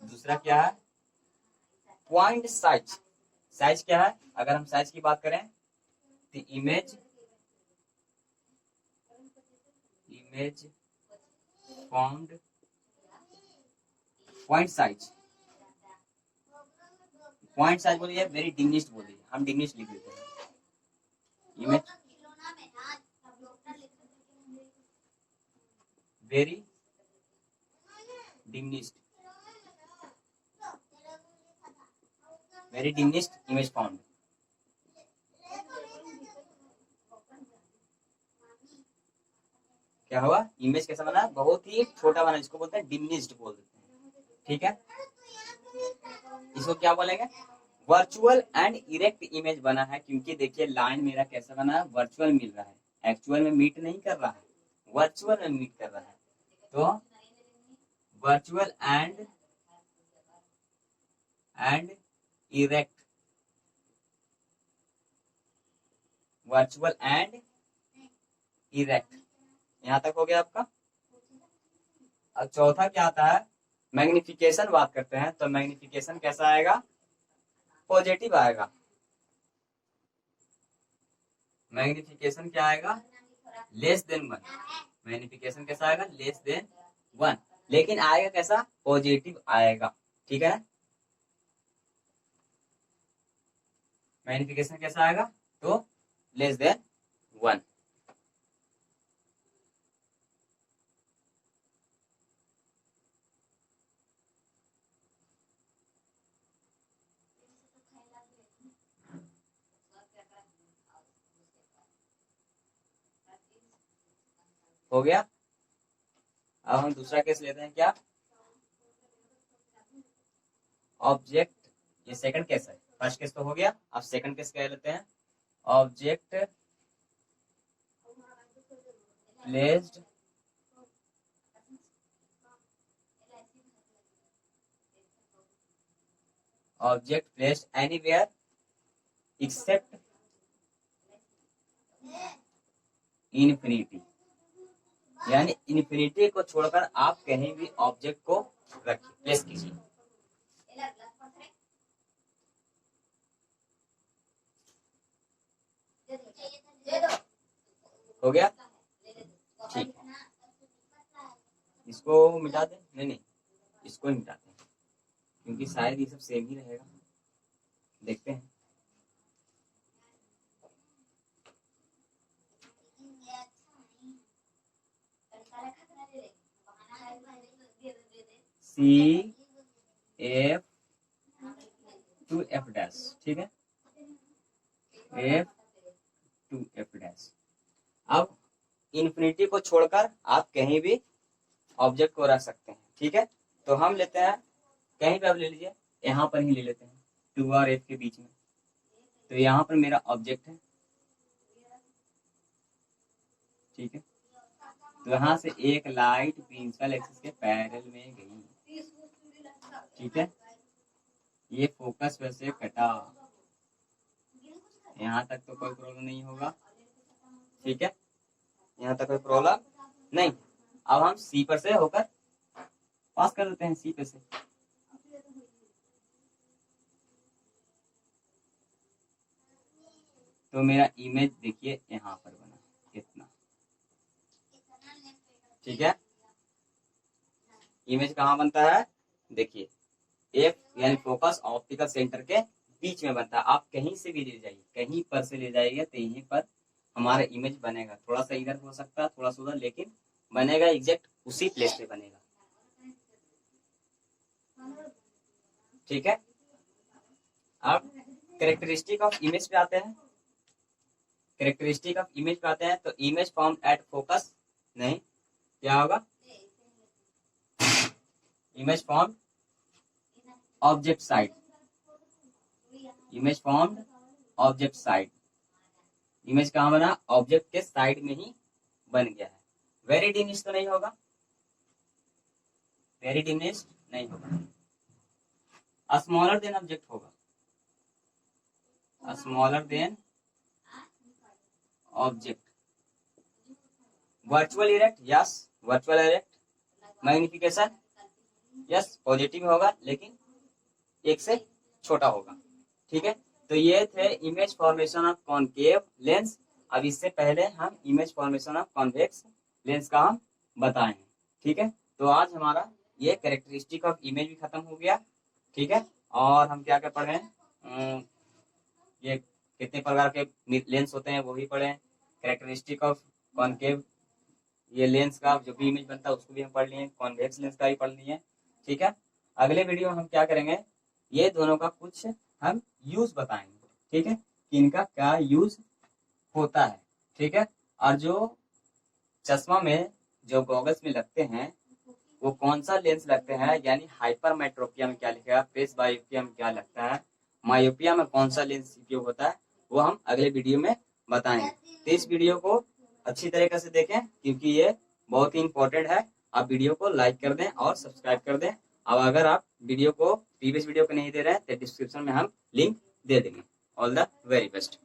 दूसरा क्या है, पॉइंट साइज, साइज क्या है, अगर हम साइज की बात करें तो image formed point size, point size बोलिए, वेरी डिमिनिश्ड बोलिए, हम डिमिनिश्ड लिख देते हैं, image very diminished, very diminished image formed, क्या हुआ, इमेज कैसा बना, बहुत ही छोटा बना, इसको बोलते हैं डिमिनिश्ड बोल देते हैं, ठीक है। इसको क्या बोलेंगे, वर्चुअल एंड इरेक्ट इमेज बना है, क्योंकि देखिए लाइन मेरा कैसा बना है, वर्चुअल मिल रहा है, एक्चुअल में मीट नहीं कर रहा है, वर्चुअल में मीट कर रहा है। तो virtual and erect, virtual and erect, यहां तक हो गया आपका। अब चौथा क्या आता है, मैग्निफिकेशन बात करते हैं, तो मैग्निफिकेशन कैसा आएगा, पॉजिटिव आएगा, मैग्निफिकेशन क्या आएगा, लेस देन 1, मैग्निफिकेशन कैसा आएगा, लेस देन 1, लेकिन आएगा कैसा, पॉजिटिव आएगा, ठीक है। मैग्निफिकेशन कैसा आएगा, तो लेस देन 1, हो गया। अब हम दूसरा केस लेते हैं, क्या, ऑब्जेक्ट, ये सेकंड केस है, फर्स्ट केस तो हो गया, अब सेकंड केस क्या लेते हैं, object placed anywhere except infinity, यानी इन्फिनिटी को छोड़कर आप कहीं भी ऑब्जेक्ट को रखिए, प्लेस कीजिए, हो गया, ठीक है। इसको मिटा दें, नहीं इसको ही मिटाते हैं, क्योंकि शायद ये सब सेम ही रहेगा, देखते हैं। C F to F dash, ठीक है, एफ टू एफ डैश। अब इन्फिनिटी को छोड़कर आप कहीं भी ऑब्जेक्ट को रख सकते हैं, ठीक है। तो हम लेते हैं कहीं पे आप ले लीजिए, यहाँ पर ही ले लेते हैं 2 और F के बीच में। तो यहाँ पर मेरा ऑब्जेक्ट है, ठीक है। तो यहाँ से एक लाइट प्रिंसिपल एक्सिस के पैरेलल में गई, ठीक है। ये फोकस वैसे कटा, यहाँ तक तो कोई प्रॉब्लम नहीं होगा, ठीक है। यहाँ तक कोई प्रॉब्लम नहीं। अब हम सी पर से होकर पास कर देते हैं, सी पे से। तो मेरा इमेज देखिए यहाँ पर बना इतना, ठीक है। इमेज कहाँ बनता है, देखिए एफ यानी फोकस ऑप्टिकल सेंटर के बीच में बनता है। आप कहीं से भी ले जाइए, कहीं पर से ले जाइए तो यहीं पर हमारा इमेज बनेगा। थोड़ा सा इधर हो सकता है, थोड़ा सा उधर, लेकिन बनेगा एग्जैक्ट उसी प्लेस पे बनेगा, ठीक है। अब कैरेक्टरिस्टिक ऑफ इमेज पे आते हैं। कैरेक्टरिस्टिक ऑफ इमेज पे आते हैं तो इमेज फॉर्म एट फोकस, नहीं क्या होगा, image form object side, image formed object side. Image कहाँ बना, ऑब्जेक्ट के साइड में ही बन गया है। वेरी डिमिनिश्ड तो नहीं होगा, वेरी डिमिनिश्ड नहीं होगा। स्मॉलर देन ऑब्जेक्ट होगा, smaller than object. Virtual erect, yes virtual erect. Magnification, yes positive होगा लेकिन एक से छोटा होगा, ठीक है। तो ये थे image formation of concave lens. अब इससे पहले हम image formation of convex lens का हम बताएं, ठीक है। तो आज हमारा ये कैरेक्टरिस्टिक ऑफ इमेज भी खत्म हो गया, ठीक है। और हम क्या क्या पढ़े, ये कितने प्रकार के लेंस होते हैं वो भी पढ़े, कैरेक्टरिस्टिक ऑफ कॉनकेव ये लेंस का जो भी इमेज बनता है उसको भी हम पढ़ लिए, कॉन्वेक्स लेंस का भी पढ़ लिए, ठीक है। अगले वीडियो में हम क्या करेंगे, ये दोनों का कुछ हम यूज बताएंगे, ठीक है, कि इनका क्या यूज होता है, ठीक है। और जो चश्मा में जो गॉगल्स में लगते हैं वो कौन सा लेंस लगते हैं, यानी हाइपरमेट्रोपिया में क्या लिखेगा, प्रेस बायोपिया में क्या लगता है, मायोपिया में कौन सा लेंस उपयोग होता है, वो हम अगले वीडियो में बताएंगे। तो इस वीडियो को अच्छी तरीके से देखें क्योंकि ये बहुत ही इंपॉर्टेंट है। आप वीडियो को लाइक कर दें और सब्सक्राइब कर दें। अब अगर आप वीडियो को प्रीवियस वीडियो को नहीं दे रहे हैं तो डिस्क्रिप्शन में हम लिंक दे देंगे। All the very best.